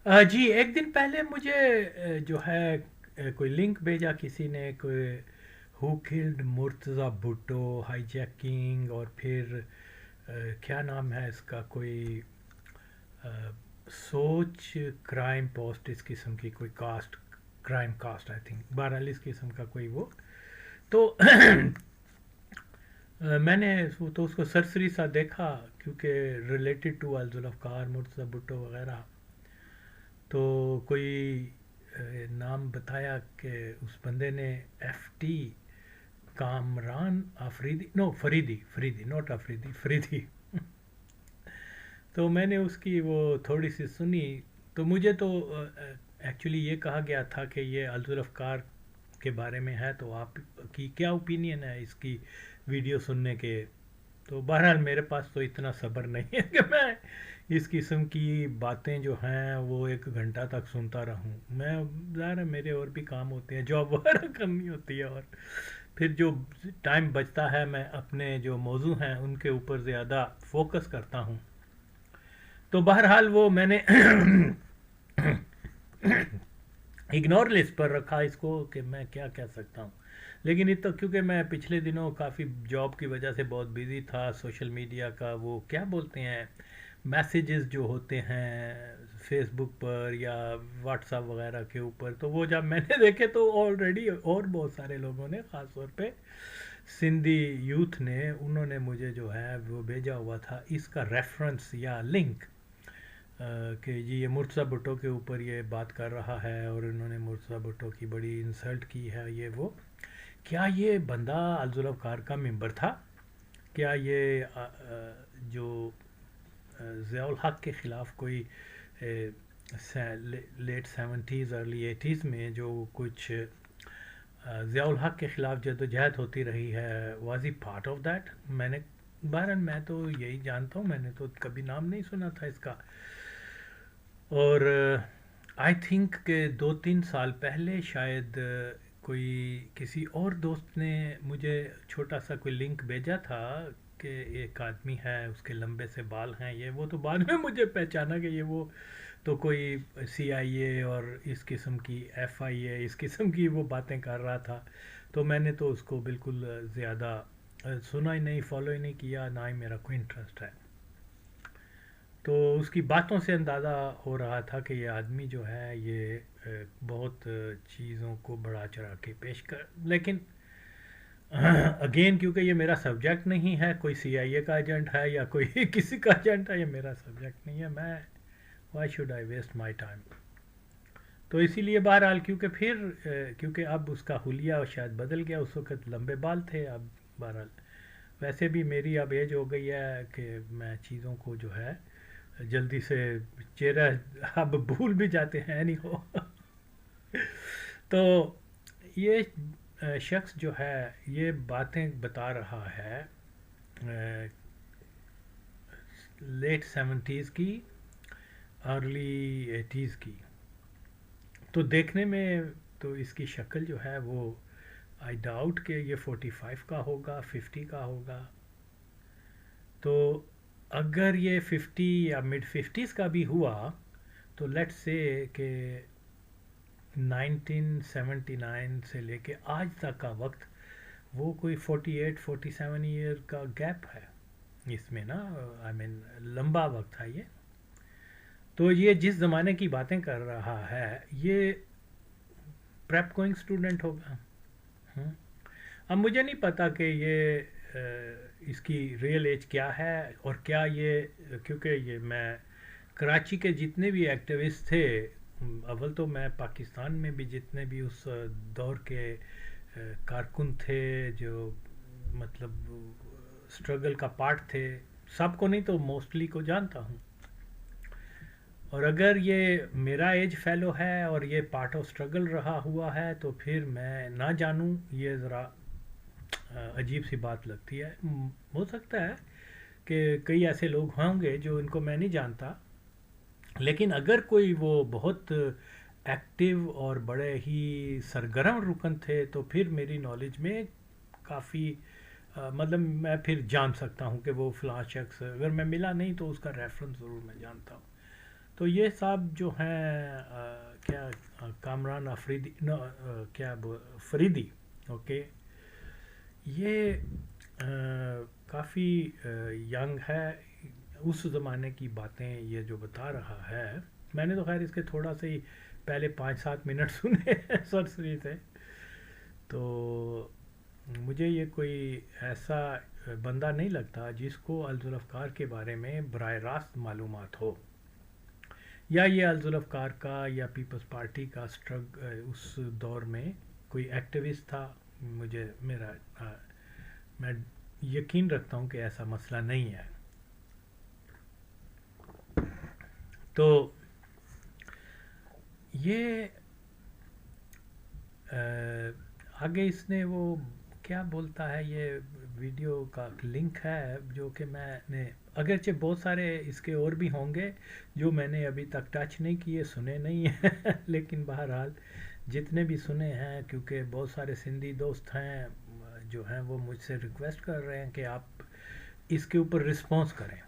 جی ایک دن پہلے مجھے جو ہے کوئی لنک بھیجا کسی نے، کوئی ہو called Murtaza Bhutto hijacking, اور پھر کیا نام ہے اس کا، کوئی آ، سوچ کرائم پوسٹ اس قسم کی کوئی cost, crime cost I think, بہرحال اس قسم کا کوئی وہ تو میں نے تو اس کو سرسری سا دیکھا، کیونکہ ریلیٹڈ ٹو الذوالافکار مرتضی بھٹو وغیرہ، تو کوئی نام بتایا کہ اس بندے نے ایف ٹی کامران آفریدی، نو فریدی، فریدی نوٹ آفریدی، فریدی تو میں نے اس کی وہ تھوڑی سی سنی، تو مجھے تو ایکچولی یہ کہا گیا تھا کہ یہ الذوالافکار کے بارے میں ہے، تو آپ کی کیا اوپینین ہے اس کی ویڈیو سننے کے؟ تو بہرحال میرے پاس تو اتنا صبر نہیں ہے کہ میں اس قسم کی باتیں جو ہیں وہ ایک گھنٹہ تک سنتا رہوں. میں ظاہر ہے میرے اور بھی کام ہوتے ہیں، جاب وغیرہ کرنی ہوتی ہے، اور پھر جو ٹائم بچتا ہے میں اپنے جو موضوع ہیں ان کے اوپر زیادہ فوکس کرتا ہوں. تو بہرحال وہ میں نے اگنور لسٹ پر رکھا اس کو کہ میں کیا کہہ سکتا ہوں. لیکن تو کیونکہ میں پچھلے دنوں کافی جاب کی وجہ سے بہت بزی تھا، سوشل میڈیا کا وہ کیا بولتے ہیں، میسیجز جو ہوتے ہیں فیس بک پر یا واٹس ایپ وغیرہ کے اوپر، تو وہ جب میں نے دیکھے تو آلریڈی اور بہت سارے لوگوں نے، خاص طور پہ سندھی یوتھ نے، انہوں نے مجھے جو ہے وہ بھیجا ہوا تھا اس کا ریفرنس یا لنک، کہ جی یہ مرتضی بھٹو کے اوپر یہ بات کر رہا ہے، اور انہوں نے مرتضی بھٹو کی بڑی انسلٹ کی ہے، یہ وہ. کیا یہ بندہ الذوالافکار کا ممبر تھا؟ کیا یہ جو ضیاء الحق کے خلاف کوئی لیٹ سیونٹیز ارلی ایٹیز میں جو کچھ ضیاء الحق کے خلاف جدوجہد ہوتی رہی ہے، was he part of that? میں نے بہرحال میں تو یہی جانتا ہوں، میں نے تو کبھی نام نہیں سنا تھا اس کا. اور آئی تھنک کہ 2-3 سال پہلے شاید کوئی کسی اور دوست نے مجھے چھوٹا سا کوئی لنک بھیجا تھا کہ ایک آدمی ہے، اس کے لمبے سے بال ہیں، یہ وہ، تو بعد میں مجھے پہچانا کہ یہ وہ تو کوئی سی آئی اے اور اس قسم کی ایف آئی اے اس قسم کی وہ باتیں کر رہا تھا. تو میں نے تو اس کو بالکل زیادہ سنا ہی نہیں، فالو ہی نہیں کیا، نہ ہی میرا کوئی انٹرسٹ ہے. تو اس کی باتوں سے اندازہ ہو رہا تھا کہ یہ آدمی جو ہے یہ بہت چیزوں کو بڑھا چڑھا کے پیش کر، لیکن اگین کیونکہ یہ میرا سبجیکٹ نہیں ہے، کوئی سی آئی اے کا ایجنٹ ہے یا کوئی کسی کا ایجنٹ ہے، یہ میرا سبجیکٹ نہیں ہے، میں why should I waste my time. تو اسی لیے بہرحال کیونکہ پھر کیونکہ اب اس کا حلیہ شاید بدل گیا، اس وقت لمبے بال تھے، اب بہرحال ویسے بھی میری اب ایج ہو گئی ہے کہ میں چیزوں کو جو ہے جلدی سے چہرہ اب بھول بھی جاتے ہیں نہیں ہو. تو یہ شخص جو ہے یہ باتیں بتا رہا ہے لیٹ سیونٹیز کی، ارلی ایٹیز کی. تو دیکھنے میں تو اس کی شکل جو ہے وہ آئی ڈاؤٹ کہ یہ 45 کا ہوگا، 50 کا ہوگا. تو اگر یہ 50 یا مڈ 50s کا بھی ہوا تو لیٹ سے کہ 1979 سے لے کے آج تک کا وقت، وہ کوئی 48-47 ایئر کا گیپ ہے اس میں نا، آئی مین لمبا وقت ہے یہ. تو یہ جس زمانے کی باتیں کر رہا ہے یہ پریپ گوئنگ اسٹوڈنٹ ہوگا. ہوں. اب مجھے نہیں پتا کہ یہ اس کی ریئل ایج کیا ہے، اور کیا یہ کیونکہ یہ میں کراچی کے جتنے بھی ایکٹیوسٹ تھے، اول تو میں پاکستان میں بھی جتنے بھی اس دور کے کارکن تھے جو مطلب اسٹرگل کا پارٹ تھے، سب کو نہیں تو موسٹلی کو جانتا ہوں. اور اگر یہ میرا ایج فیلو ہے اور یہ پارٹ آف اسٹرگل رہا ہوا ہے تو پھر میں نہ جانوں، یہ ذرا عجیب سی بات لگتی ہے. ہو سکتا ہے کہ کئی ایسے لوگ ہوں گے جو ان کو میں نہیں جانتا، لیکن اگر کوئی وہ بہت ایکٹیو اور بڑے ہی سرگرم رکن تھے تو پھر میری نالج میں کافی مطلب میں پھر جان سکتا ہوں کہ وہ فلاں شخص، اگر میں ملا نہیں تو اس کا ریفرنس ضرور میں جانتا ہوں. تو یہ صاحب جو ہیں کیا کامران افریدی فریدی، اوکے، یہ کافی ینگ ہے، اس زمانے کی باتیں یہ جو بتا رہا ہے. میں نے تو خیر اس کے تھوڑا سا ہی پہلے 5-7 منٹ سنے ہیں سرسری سے. تو مجھے یہ کوئی ایسا بندہ نہیں لگتا جس کو الذوالافکار کے بارے میں براہ راست معلومات ہو، یا یہ الذوالافکار کا یا پیپلز پارٹی کا اس دور میں کوئی ایکٹیوسٹ تھا. میں یقین رکھتا ہوں کہ ایسا مسئلہ نہیں ہے. تو یہ آگے اس نے وہ کیا بولتا ہے، یہ ویڈیو کا لنک ہے جو کہ میں نے، اگرچہ بہت سارے اس کے اور بھی ہوں گے جو میں نے ابھی تک ٹچ نہیں کیے، سنے نہیں ہیں لیکن بہرحال جتنے بھی سنے ہیں، کیونکہ بہت سارے سندھی دوست ہیں جو ہیں وہ مجھ سے ریکویسٹ کر رہے ہیں کہ آپ اس کے اوپر رسپانس کریں.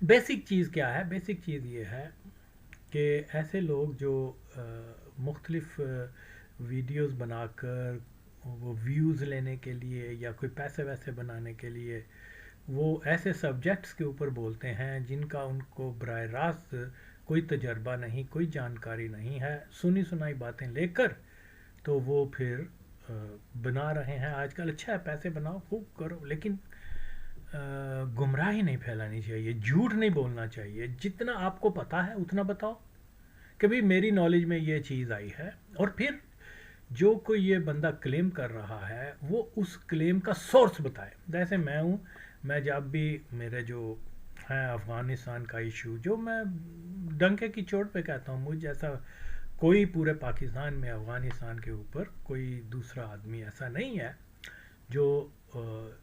بیسک چیز کیا ہے؟ بیسک چیز یہ ہے کہ ایسے لوگ جو مختلف ویڈیوز بنا کر وہ ویوز لینے کے لیے یا کوئی پیسے ویسے بنانے کے لیے وہ ایسے سبجیکٹس کے اوپر بولتے ہیں جن کا ان کو براہ راست کوئی تجربہ نہیں، کوئی جانکاری نہیں ہے، سنی سنائی باتیں لے کر تو وہ پھر بنا رہے ہیں. آج کل اچھا ہے، پیسے بناؤ، خوب کرو، لیکن گمراہی نہیں پھیلانی چاہیے، جھوٹ نہیں بولنا چاہیے. جتنا آپ کو پتہ ہے اتنا بتاؤ کہ بھئی میری نالج میں یہ چیز آئی ہے، اور پھر جو کوئی یہ بندہ کلیم کر رہا ہے وہ اس کلیم کا سورس بتائے. جیسے میں ہوں، میں جب بھی میرے جو ہیں افغانستان کا ایشو، جو میں ڈنکے کی چوٹ پہ کہتا ہوں، مجھ جیسا کوئی پورے پاکستان میں افغانستان کے اوپر کوئی دوسرا آدمی ایسا نہیں ہے جو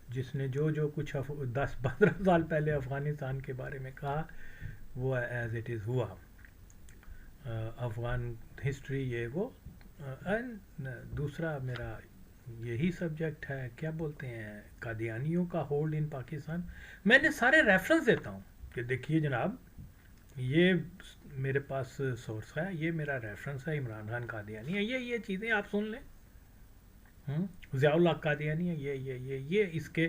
جس نے جو کچھ 10-15 سال پہلے افغانستان کے بارے میں کہا وہ ایز اٹ از ہوا. افغان ہسٹری یہ وہ. دوسرا میرا یہی سبجیکٹ ہے، کیا بولتے ہیں، قادیانیوں کا ہولڈ ان پاکستان. میں نے سارے ریفرنس دیتا ہوں کہ دیکھیے جناب، یہ میرے پاس سورس ہے، یہ میرا ریفرنس ہے، عمران خان قادیانی ہے، یہ چیزیں آپ سن لیں. ضیاء اللہ قادیانی ہے، یہ اس کے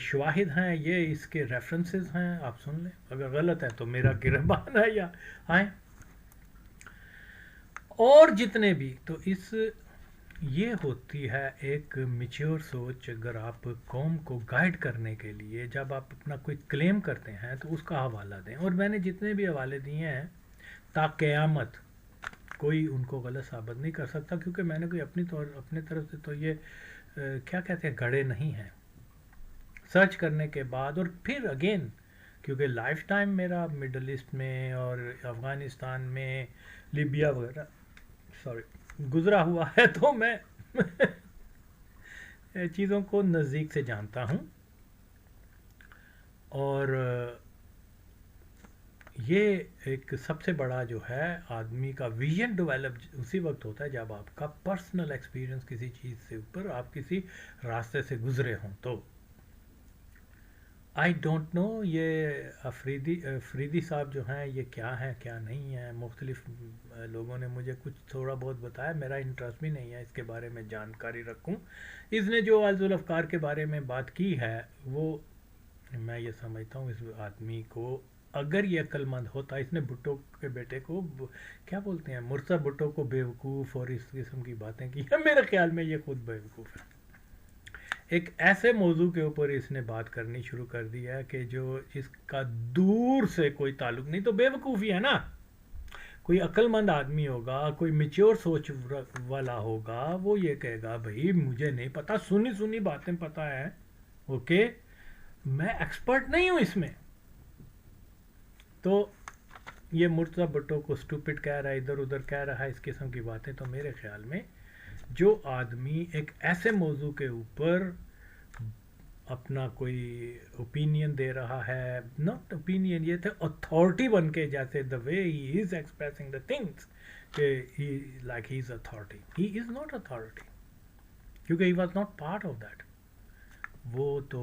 شواہد ہیں، یہ اس کے ریفرنسز ہیں، آپ سن لیں. اگر غلط ہے تو میرا گربان ہے یا آئیں. اور جتنے بھی تو یہ ہوتی ہے ایک میچور سوچ. اگر آپ قوم کو گائیڈ کرنے کے لیے جب آپ اپنا کوئی کلیم کرتے ہیں تو اس کا حوالہ دیں. اور میں نے جتنے بھی حوالے دیے ہیں تا قیامت کوئی ان کو غلط ثابت نہیں کر سکتا، کیونکہ میں نے کوئی اپنے طرف سے تو یہ کیا کہتے ہیں گھڑے نہیں ہیں. سرچ کرنے کے بعد اور پھر اگین، کیونکہ لائف ٹائم میرا مڈل ایسٹ میں اور افغانستان میں، لیبیا وغیرہ گزرا ہوا ہے، تو میں چیزوں کو نزدیک سے جانتا ہوں. اور یہ ایک سب سے بڑا جو ہے آدمی کا ویژن ڈیولپ اسی وقت ہوتا ہے جب آپ کا پرسنل ایکسپیرینس کسی چیز سے اوپر، آپ کسی راستے سے گزرے ہوں. تو آئی ڈونٹ نو یہ فریدی صاحب جو ہیں یہ کیا ہیں کیا نہیں ہیں. مختلف لوگوں نے مجھے کچھ تھوڑا بہت بتایا، میرا انٹرسٹ بھی نہیں ہے اس کے بارے میں جانکاری رکھوں. اس نے جو الذوالافکار کے بارے میں بات کی ہے وہ میں یہ سمجھتا ہوں اس آدمی کو، اگر یہ عقل مند ہوتا، اس نے بھٹو کے بیٹے کو کیا بولتے ہیں، مرزا بھٹو کو بیوقوف اور اس قسم کی باتیں کی ہیں. میرے خیال میں یہ خود بیوقوف ہے. ایک ایسے موضوع کے اوپر اس نے بات کرنی شروع کر دی ہے کہ جو اس کا دور سے کوئی تعلق نہیں. تو بے وقوفی ہے نا. کوئی عقل مند آدمی ہوگا، کوئی میچور سوچ والا ہوگا، وہ یہ کہے گا بھائی مجھے نہیں پتا، سنی باتیں پتا ہے، اوکے، میں ایکسپرٹ نہیں ہوں اس میں. تو یہ مرتضی بھٹو کو اسٹوپڈ کہہ رہا ہے، ادھر ادھر کہہ رہا ہے، اس قسم کی باتیں. تو میرے خیال میں جو آدمی ایک ایسے موضوع کے اوپر اپنا کوئی اوپینین دے رہا ہے، ناٹ اوپینین، یہ تھے اتھارٹی بن کے، جیسے دا وے ہی از ایکسپریسنگ دا تھنگس کہ he like he is authority. He is not authority, کیونکہ he was not part of that. وہ تو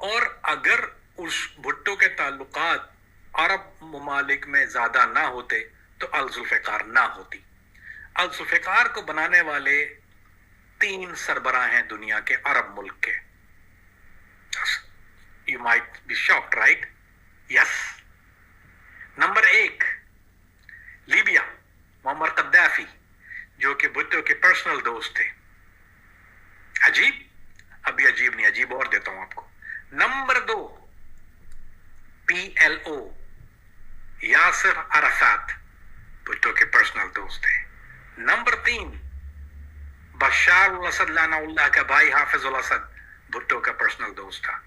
اور اگر اس بھٹو کے تعلقات عرب ممالک میں زیادہ نہ ہوتے تو الذوالفقار نہ ہوتی. الذوالفقار کو بنانے والے 3 سربراہ ہیں دنیا کے عرب ملک کے. You might be shocked, right? Yes. Number 1 Libya, معمر قدافی، جو کہ بھٹو کے پرسنل دوست تھے. عجیب؟ ابھی عجیب نہیں، عجیب اور دیتا ہوں آپ کو. نمبر 2 PLO، یاسر عرفات، بھٹو کے پرسنل دوست تھے. نمبر 3 بشار الاسد لعنہ اللہ کا بھائی حافظ الاسد، بھٹو کا پرسنل دوست تھا.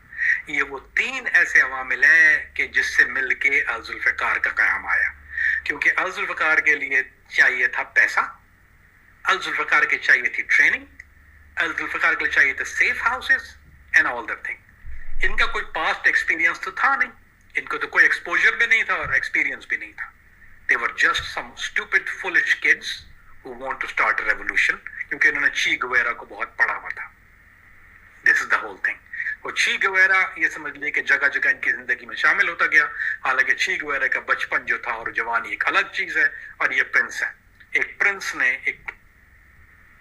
یہ وہ 3 ایسے عوامل ہیں کہ جس سے مل کے الذوالفقار کا قیام آیا. کیونکہ الذوالفقار کے لیے چاہیے تھا پیسہ، الذوالفقار کے چاہیے تھی ٹریننگ، الذوالفقار کے لیے چاہیے تھے safe houses and all that thing. ان کا کوئی پاسٹ ایکسپیرینس تو تھا نہیں، ان کو تو کوئی ایکسپوجر بھی نہیں تھا اور ایکسپیرینس بھی نہیں تھا. They were just some stupid foolish kids who want to start a revolution، کیونکہ انہوں نے چی گویرا کو بہت پڑھا ہوا تھا. This is the whole thing. وہ چی گویرا یہ سمجھ لیں کہ جگہ جگہ ان کی زندگی میں شامل ہوتا گیا. حالانکہ چی گویرا کا بچپن جو تھا اور جوانی ایک الگ چیز ہے، اور یہ پرنس ہے. ایک پرنس نے ایک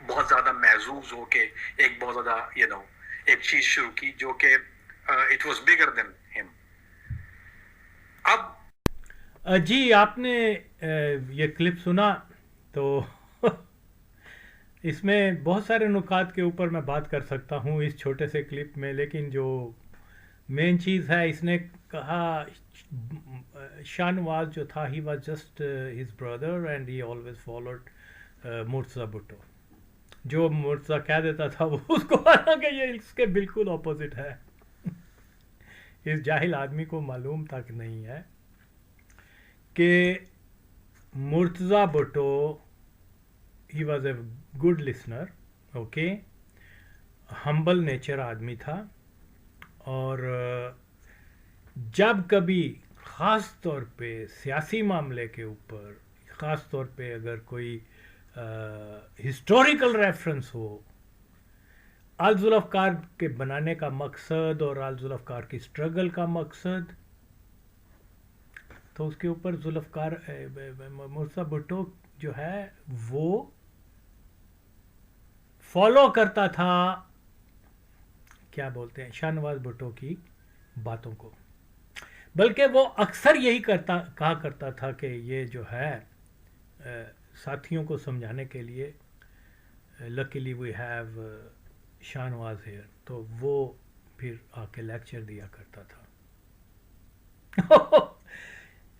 بہت زیادہ محظوظ ہو کے ایک بہت زیادہ ایک چیز شروع کی جو کہ it was bigger than him. اب جی آپ نے یہ کلپ سنا تو اس میں بہت سارے نکات کے اوپر میں بات کر سکتا ہوں اس چھوٹے سے کلپ میں، لیکن جو مین چیز ہے اس نے کہا شاہ نواز جو تھا he was just his brother and he always followed Murtaza Bhutto. جو مرتضیٰ کہہ دیتا تھا وہ اس کو، حالانکہ یہ اس کے بالکل اپوزٹ ہے. اس جاہل آدمی کو معلوم تک نہیں ہے کہ Murtaza Bhutto he was a good listener, okay, humble nature آدمی تھا. اور جب کبھی خاص طور پہ سیاسی معاملے کے اوپر، خاص طور پہ اگر کوئی ہسٹوریکل ریفرنس ہو الذوالفقار کے بنانے کا مقصد اور الذوالفقار کی سٹرگل کا مقصد، تو اس کے اوپر ذوالفقار مرتضیٰ بھٹو جو ہے وہ فالو کرتا تھا، کیا بولتے ہیں، شاہ نواز بھٹو کی باتوں کو. بلکہ وہ اکثر یہی کہا کرتا تھا کہ یہ جو ہے ساتھیوں کو سمجھانے کے لیے luckily we have Shah Nawaz hair, تو وہ پھر آ کے لیکچر دیا کرتا تھا.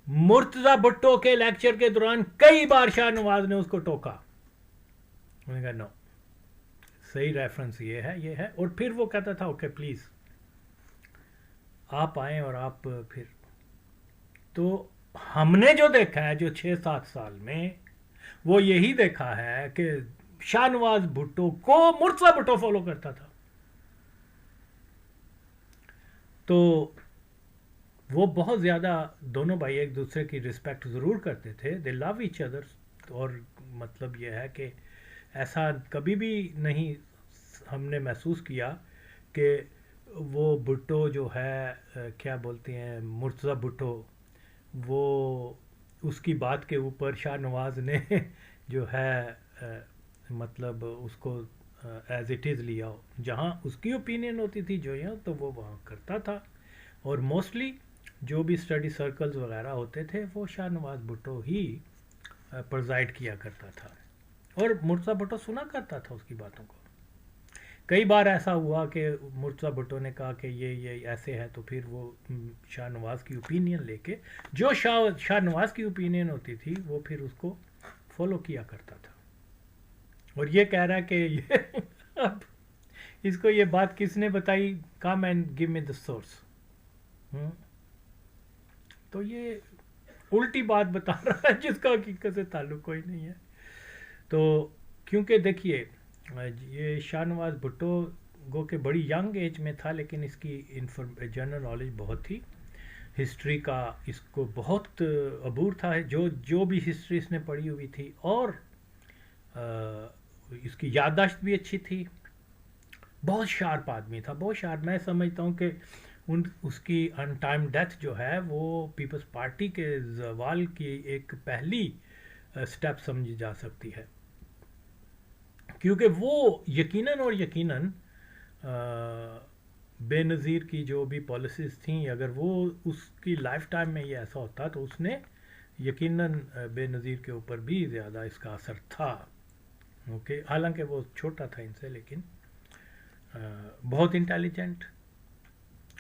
مرتضیٰ بھٹو کے لیکچر کے دوران کئی بار شاہ نواز نے اس کو ٹوکا. انہوں نے کہا نو، صحیح ریفرنس یہ ہے. اور پھر وہ کہتا تھا اوکے پلیز آپ آئیں اور آپ پھر. تو ہم نے جو دیکھا ہے جو 6-7 سال میں، وہ یہی دیکھا ہے کہ شاہ نواز بھٹو کو مرتضیٰ بھٹو فالو کرتا تھا. تو وہ بہت زیادہ دونوں بھائی ایک دوسرے کی رسپیکٹ ضرور کرتے تھے. دے لو ایچ ادر. اور مطلب یہ ہے کہ ایسا کبھی بھی نہیں ہم نے محسوس کیا کہ وہ بھٹو جو ہے کیا بولتے ہیں مرتضیٰ بھٹو، وہ اس کی بات کے اوپر شاہ نواز نے جو ہے مطلب اس کو ایز اٹ از لیا ہو. جہاں اس کی اوپینین ہوتی تھی جو یہاں، تو وہ وہاں کرتا تھا. اور موسٹلی جو بھی اسٹڈی سرکلز وغیرہ ہوتے تھے وہ شاہ نواز بھٹو ہی پرزائڈ کیا کرتا تھا، اور مرتضیٰ بھٹو سنا کرتا تھا اس کی باتوں کو. کئی بار ایسا ہوا کہ مرتضیٰ بھٹو نے کہا کہ یہ ایسے ہے، تو پھر وہ شاہ نواز کی اوپینین لے کے، جو شاہ نواز کی اوپینین ہوتی تھی وہ پھر اس کو فالو کیا کرتا تھا. اور یہ کہہ رہا ہے کہ یہ اب اس کو یہ بات کس نے بتائی، come and give me the source. تو یہ الٹی بات بتا رہا ہے جس کا حقیقت سے تعلق کوئی نہیں ہے. تو کیونکہ دیکھیے یہ شاہ نواز بھٹو گو کہ بڑی ینگ ایج میں تھا، لیکن اس کی جنرل نالج بہت تھی ہسٹری کا، اس کو بہت عبور تھا جو بھی ہسٹری اس نے پڑھی ہوئی تھی. اور اس کی یادداشت بھی اچھی تھی. بہت شارپ آدمی تھا، بہت شارپ. میں سمجھتا ہوں کہ اس کی ان ٹائم ڈیتھ جو ہے وہ پیپلز پارٹی کے زوال کی ایک پہلی سٹیپ سمجھی جا سکتی ہے، کیونکہ وہ یقیناً اور یقیناً بے نظیر کی جو بھی پالیسیز تھیں، اگر وہ اس کی لائف ٹائم میں یہ ایسا ہوتا تو اس نے یقیناً بے نظیر کے اوپر بھی زیادہ اس کا اثر تھا. اوکے، حالانکہ وہ چھوٹا تھا ان سے، لیکن بہت انٹیلیجنٹ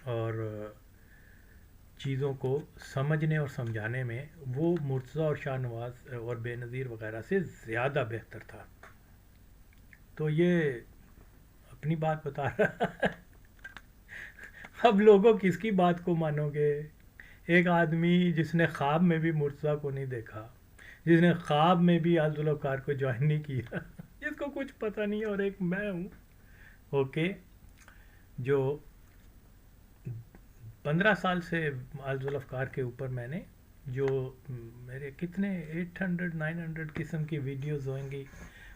اور چیزوں کو سمجھنے اور سمجھانے میں وہ مرتضیٰ اور شاہ نواز اور بے نظیر وغیرہ سے زیادہ بہتر تھا. تو یہ اپنی بات بتا رہا ہے. اب لوگوں کس کی بات کو مانو گے؟ ایک آدمی جس نے خواب میں بھی مرتضیٰ کو نہیں دیکھا، جس نے خواب میں بھی ذوالفقار کو جوائن نہیں کیا، جس کو کچھ پتہ نہیں ہے، اور ایک میں ہوں، اوکے، جو 15 سال سے ذوالفقار کے اوپر میں نے جو میرے کتنے 800-900 قسم کی ویڈیوز ہوئیں گی،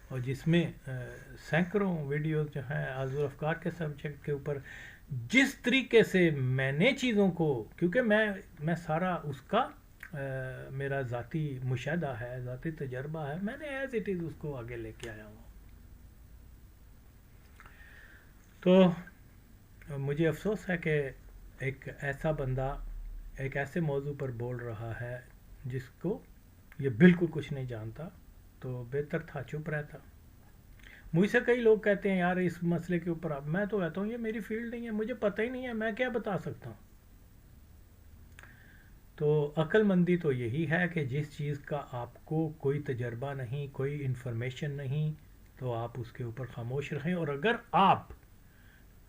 اور جس میں سینکڑوں ویڈیوز جو ہیں ذوالفقار کے سبجیکٹ کے اوپر، جس طریقے سے میں نے چیزوں کو، کیونکہ میں سارا اس کا میرا ذاتی مشاہدہ ہے، ذاتی تجربہ ہے، میں نے ایز اٹ از اس کو آگے لے کے آیا ہوں. تو مجھے افسوس ہے کہ ایک ایسا بندہ ایک ایسے موضوع پر بول رہا ہے جس کو یہ بالکل کچھ نہیں جانتا، تو بہتر تھا چپ رہتا. مجھ سے کئی لوگ کہتے ہیں یار اس مسئلے کے اوپر، میں تو کہتا ہوں یہ میری فیلڈ نہیں ہے، مجھے پتہ ہی نہیں ہے، میں کیا بتا سکتا ہوں. تو عقل مندی تو یہی ہے کہ جس چیز کا آپ کو کوئی تجربہ نہیں، کوئی انفارمیشن نہیں، تو آپ اس کے اوپر خاموش رہیں، اور اگر آپ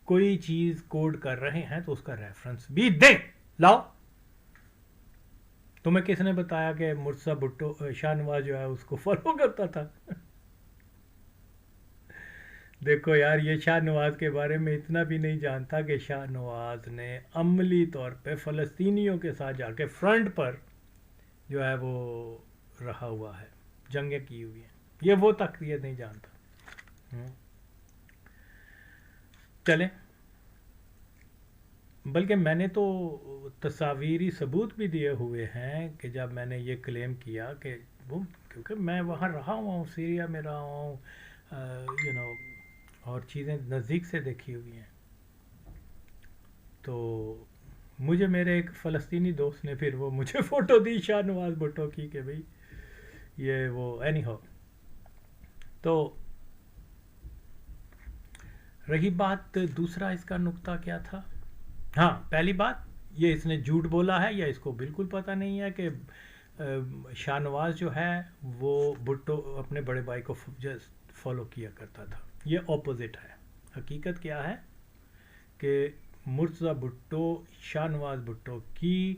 کوئی چیز کوڈ کر رہے ہیں تو اس کا ریفرنس بھی دیں. لاؤ، تمہیں کس نے بتایا کہ مرتضیٰ بھٹو شاہ نواز جو ہے اس کو فالو کرتا تھا؟ دیکھو یار، یہ شاہ نواز کے بارے میں اتنا بھی نہیں جانتا کہ شاہ نواز نے عملی طور پہ فلسطینیوں کے ساتھ جا کے فرنٹ پر جو ہے وہ رہا ہوا ہے، جنگیں کی ہوئی ہیں. یہ وہ تک یہ نہیں جانتا. چلیں، بلکہ میں نے تو تصاویری ثبوت بھی دیے ہوئے ہیں کہ جب میں نے یہ کلیم کیا کہ وہ، کیونکہ میں وہاں رہا ہوں، سیریا میں رہا ہوں، اور چیزیں نزدیک سے دیکھی ہوئی ہیں. تو مجھے میرے ایک فلسطینی دوست نے پھر وہ مجھے فوٹو دی شاہ نواز بھٹو کی کہ بھئی یہ وہ اینی ہو. تو رہی بات دوسرا، اس کا نقطہ کیا تھا؟ ہاں، پہلی بات یہ اس نے جھوٹ بولا ہے یا اس کو بالکل پتہ نہیں ہے کہ شاہ نواز جو ہے وہ بھٹو اپنے بڑے بھائی کو فالو کیا کرتا تھا. یہ اپوزٹ ہے. حقیقت کیا ہے کہ مرتضیٰ بھٹو شاہ نواز بھٹو کی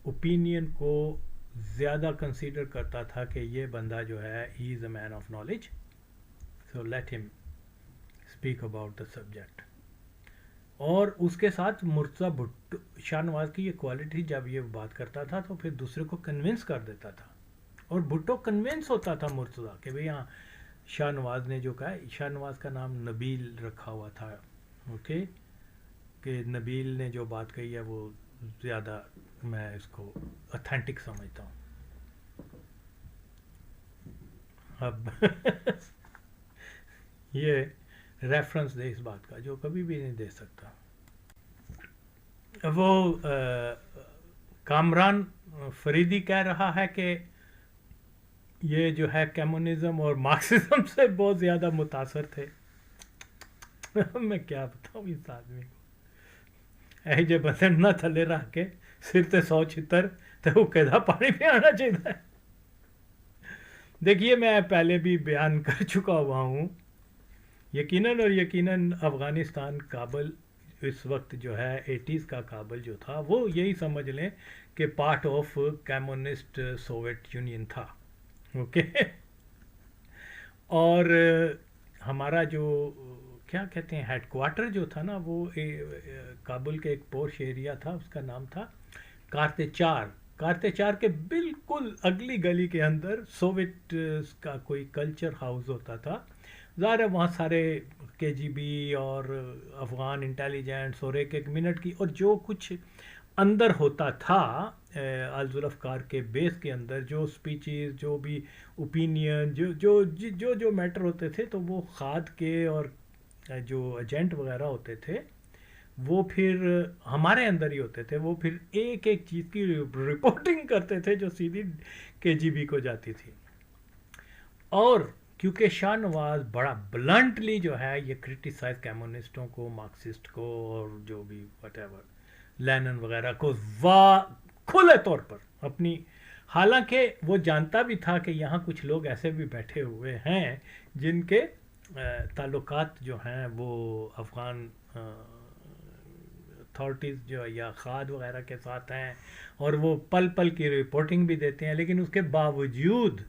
اوپینین کو زیادہ کنسیڈر کرتا تھا کہ یہ بندہ جو ہے ہی از اے مین آف نالج، سو لیٹ ہم اسپیک اباؤٹ دا سبجیکٹ. اور اس کے ساتھ مرتضیٰ بھٹو، شاہ نواز کی یہ کوالٹی، جب یہ بات کرتا تھا تو پھر دوسرے کو کنونس کر دیتا تھا، اور بھٹو کنونس ہوتا تھا مرتضیٰ کہ بھئی ہاں شاہ نواز نے جو کہا. شاہ نواز کا نام نبیل رکھا ہوا تھا، اوکے، کہ نبیل نے جو بات کہی ہے وہ زیادہ میں اس کو اتھینٹک سمجھتا ہوں. اب یہ ریفرنس دے اس بات کا جو کبھی بھی نہیں دے سکتا. وہ کامران فریدی کہہ رہا ہے کہ یہ جو ہے کمیونزم اور مارکسزم سے بہت زیادہ متاثر تھے. میں کیا بتاؤں اس آدمی کو، اے جے بدن نہ تھلے رکھ کے سر تے 100 چھتر تو وہ کہدا پانی پہ آنا چاہیے. دیکھیے، میں پہلے بھی بیان کر چکا ہوا ہوں، یقیناً اور یقیناً افغانستان کابل اس وقت جو ہے 80s کا کابل جو تھا وہ یہی سمجھ لیں کہ part of communist Soviet union تھا، اوکے. اور ہمارا جو کیا کہتے ہیں ہیڈ کوارٹر جو تھا نا، وہ کابل کے ایک پورش ایریا تھا، اس کا نام تھا کارتے چار کے بالکل اگلی گلی کے اندر سوویت کا کوئی کلچر ہاؤس ہوتا تھا. ظاہر ہے وہاں سارے KGB اور افغان انٹیلیجنس اور ایک ایک منٹ کی اور جو کچھ اندر ہوتا تھا الذوالفقار کے بیس کے اندر، جو سپیچز، جو بھی اوپینین، جو میٹر ہوتے تھے، تو وہ خاد کے اور جو ایجنٹ وغیرہ ہوتے تھے وہ پھر ہمارے اندر ہی ہوتے تھے، وہ پھر ایک ایک چیز کی رپورٹنگ کرتے تھے جو سیدھی KGB کو جاتی تھی. اور کیونکہ شاہ نواز بڑا بلنٹلی جو ہے یہ کرٹیسائز کمیونسٹوں کو، مارکسسٹ کو اور جو بھی وٹ ایور لینن وغیرہ کو کھلے طور پر اپنی، حالانکہ وہ جانتا بھی تھا کہ یہاں کچھ لوگ ایسے بھی بیٹھے ہوئے ہیں جن کے تعلقات جو ہیں وہ افغان اتھارٹیز جو یا خاد وغیرہ کے ساتھ ہیں، اور وہ پل پل کی رپورٹنگ بھی دیتے ہیں. لیکن اس کے باوجود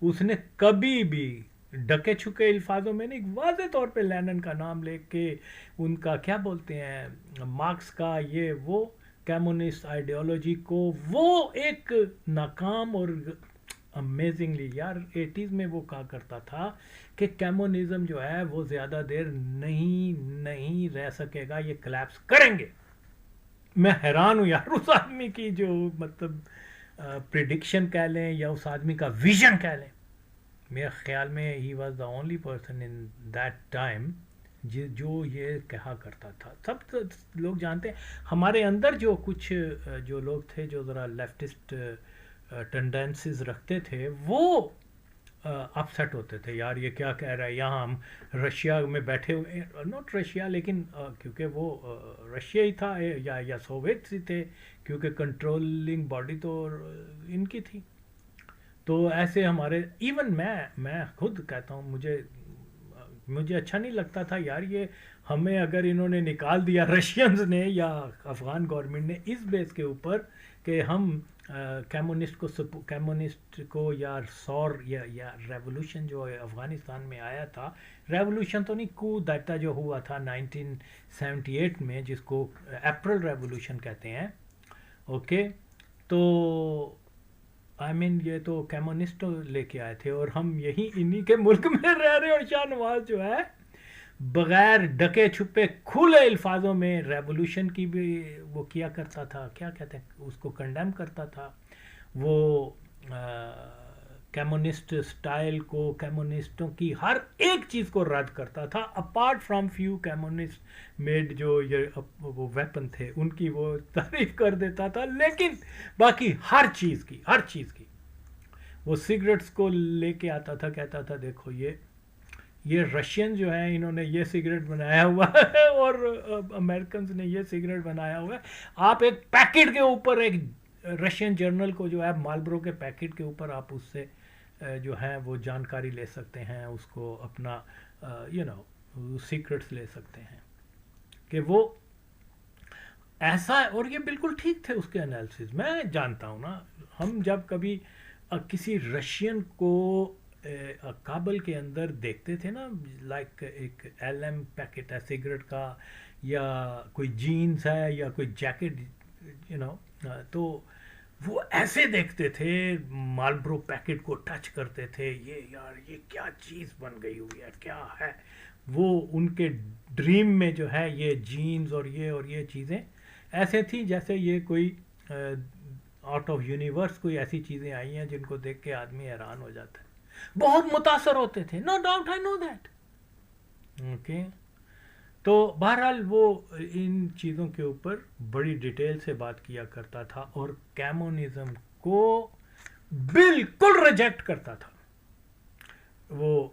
اس نے کبھی بھی ڈکے چھکے الفاظوں میں نہیں، واضح طور پہ لینن کا نام لے کے، ان کا کیا بولتے ہیں، مارکس کا یہ وہ کمیونسٹ آئیڈیالوجی کو، وہ ایک ناکام اور امیزنگلی یار 80s میں وہ کہا کرتا تھا کہ کمیونزم جو ہے وہ زیادہ دیر نہیں رہ سکے گا، یہ کلیپس کریں گے. میں حیران ہوں یار اس آدمی کی جو مطلب پریڈکشن کہہ لیں یا اس آدمی کا ویژن کہہ لیں. میرے خیال میں he was the only person in that time جو یہ کہا کرتا تھا. سب لوگ جانتے ہیں ہمارے اندر جو کچھ جو لوگ تھے جو ذرا لیفٹسٹ ٹینڈنسیز رکھتے تھے وہ اپسیٹ ہوتے تھے، یار یہ کیا کہہ رہا ہے، یہاں ہم رشیا میں بیٹھے ہوئے، ناٹ رشیا لیکن کیونکہ وہ رشیا ہی تھا یا سوویت ہی تھے، کیونکہ کنٹرولنگ باڈی تو ان کی تھی. تو ایسے ہمارے ایون میں خود کہتا ہوں مجھے اچھا نہیں لگتا تھا یار، یہ ہمیں اگر انہوں نے نکال دیا رشینز نے یا افغان گورنمنٹ نے اس بیس کے اوپر کہ ہم کمیونسٹ کو یا سور یا ریولوشن جو افغانستان میں آیا تھا، ریولوشن تو نہیں، کو دیتا جو ہوا تھا 1978 میں جس کو اپریل ریولوشن کہتے ہیں، اوکے، تو یہ تو کمیونسٹ لے کے آئے تھے اور ہم یہی انہی کے ملک میں رہ رہے، اور شاہ نواز جو ہے بغیر ڈکے چھپے کھلے الفاظوں میں ریولوشن کی بھی وہ کیا کرتا تھا، کیا کہتے ہیں اس کو کنڈیم کرتا تھا، وہ کمیونسٹ سٹائل کو، کمیونسٹوں کی ہر ایک چیز کو رد کرتا تھا، apart from few communist made جو یہ وہ ویپن تھے ان کی وہ تعریف کر دیتا تھا، لیکن باقی ہر چیز کی وہ سگریٹس کو لے کے آتا تھا، کہتا تھا دیکھو یہ رشین جو ہیں انہوں نے یہ سگریٹ بنایا ہوا ہے اور امریکنز نے یہ سگریٹ بنایا ہوا ہے، آپ ایک پیکٹ کے اوپر ایک رشین جرنل کو جو ہے مالبرو کے پیکٹ کے اوپر آپ اس سے جو ہیں وہ جانکاری لے سکتے ہیں، اس کو اپنا سیکرٹس لے سکتے ہیں کہ وہ ایسا، اور یہ بالکل ٹھیک تھے اس کے انالیسز. میں جانتا ہوں نا، ہم جب کبھی کسی رشین کو کابل کے اندر دیکھتے تھے نا، لائک ایک LM پیکٹ ہے سگریٹ کا، یا کوئی جینز ہے یا کوئی جیکٹ تو وہ ایسے دیکھتے تھے، مالبرو پیکٹ کو ٹچ کرتے تھے، یہ کیا چیز بن گئی ہوئی ہے، کیا ہے وہ ان کے ڈریم میں جو ہے یہ جینز اور یہ چیزیں ایسے تھیں جیسے یہ کوئی آؤٹ آف یونیورس کوئی ایسی چیزیں آئی ہیں جن کو دیکھ کے آدمی حیران ہو جاتا ہے. بہت متاثر ہوتے تھے، no doubt, I know that, okay. تو بہرحال وہ ان چیزوں کے اوپر بڑی ڈیٹیل سے بات کیا کرتا تھا اور کمیونزم کو بالکل ریجیکٹ کرتا تھا. وہ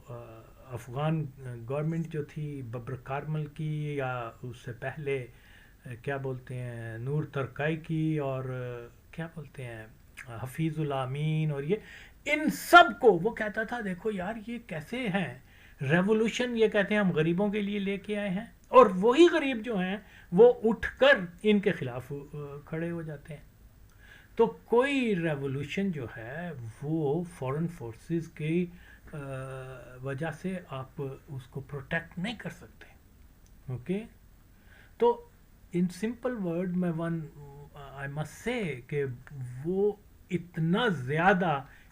افغان گورنمنٹ جو تھی ببر کارمل کی، یا اس سے پہلے کیا بولتے ہیں نور ترکائی کی، اور کیا بولتے ہیں حفیظ الامین، اور یہ ان سب کو وہ کہتا تھا دیکھو یار یہ کیسے ہیں، ریولوشن یہ کہتے ہیں ہم غریبوں کے لیے لے کے آئے ہیں، اور وہی غریب جو ہیں وہ اٹھ کر ان کے خلاف کھڑے ہو جاتے ہیں. تو کوئی ریولوشن جو ہے وہ فورن فورسز کی وجہ سے آپ اس کو پروٹیکٹ نہیں کر سکتے، اوکے. تو ان سمپل ورڈ میں آئی مسٹ سے کہ وہ اتنا زیادہ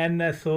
NSO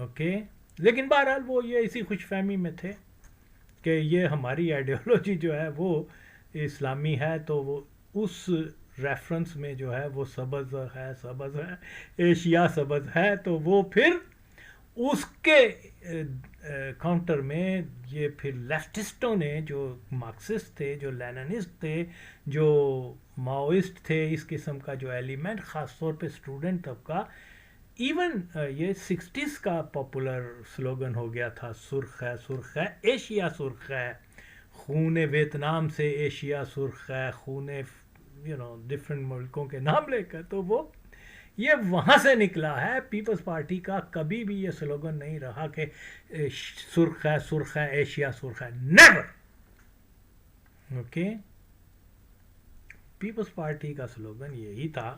اوکے. لیکن بہرحال وہ یہ اسی خوش فہمی میں تھے کہ یہ ہماری آئیڈیالوجی جو ہے وہ اسلامی ہے، تو وہ اس ریفرنس میں جو ہے وہ سبز ہے، ایشیا سبز ہے، تو وہ پھر اس کے کاؤنٹر میں یہ پھر لیفٹسٹوں نے، جو مارکسسٹ تھے، جو لیننسٹ تھے، جو ماؤسٹ تھے، اس قسم کا جو ایلیمنٹ، خاص طور پہ اسٹوڈنٹ طبقہ، ایون یہ 60s کا پاپولر سلوگن ہو گیا تھا، سرخ ہے ایشیا سرخ ہے، خون ویتنام سے ایشیا سرخ ہے، خون ڈفرینٹ ملکوں کے نام لے کر، تو وہ یہ وہاں سے نکلا ہے. پیپلز پارٹی کا کبھی بھی یہ سلوگن نہیں رہا کہ سرخ ہے ایشیا سرخ ہے، نیور. اوکے. پیپلز پارٹی کا سلوگن یہی تھا،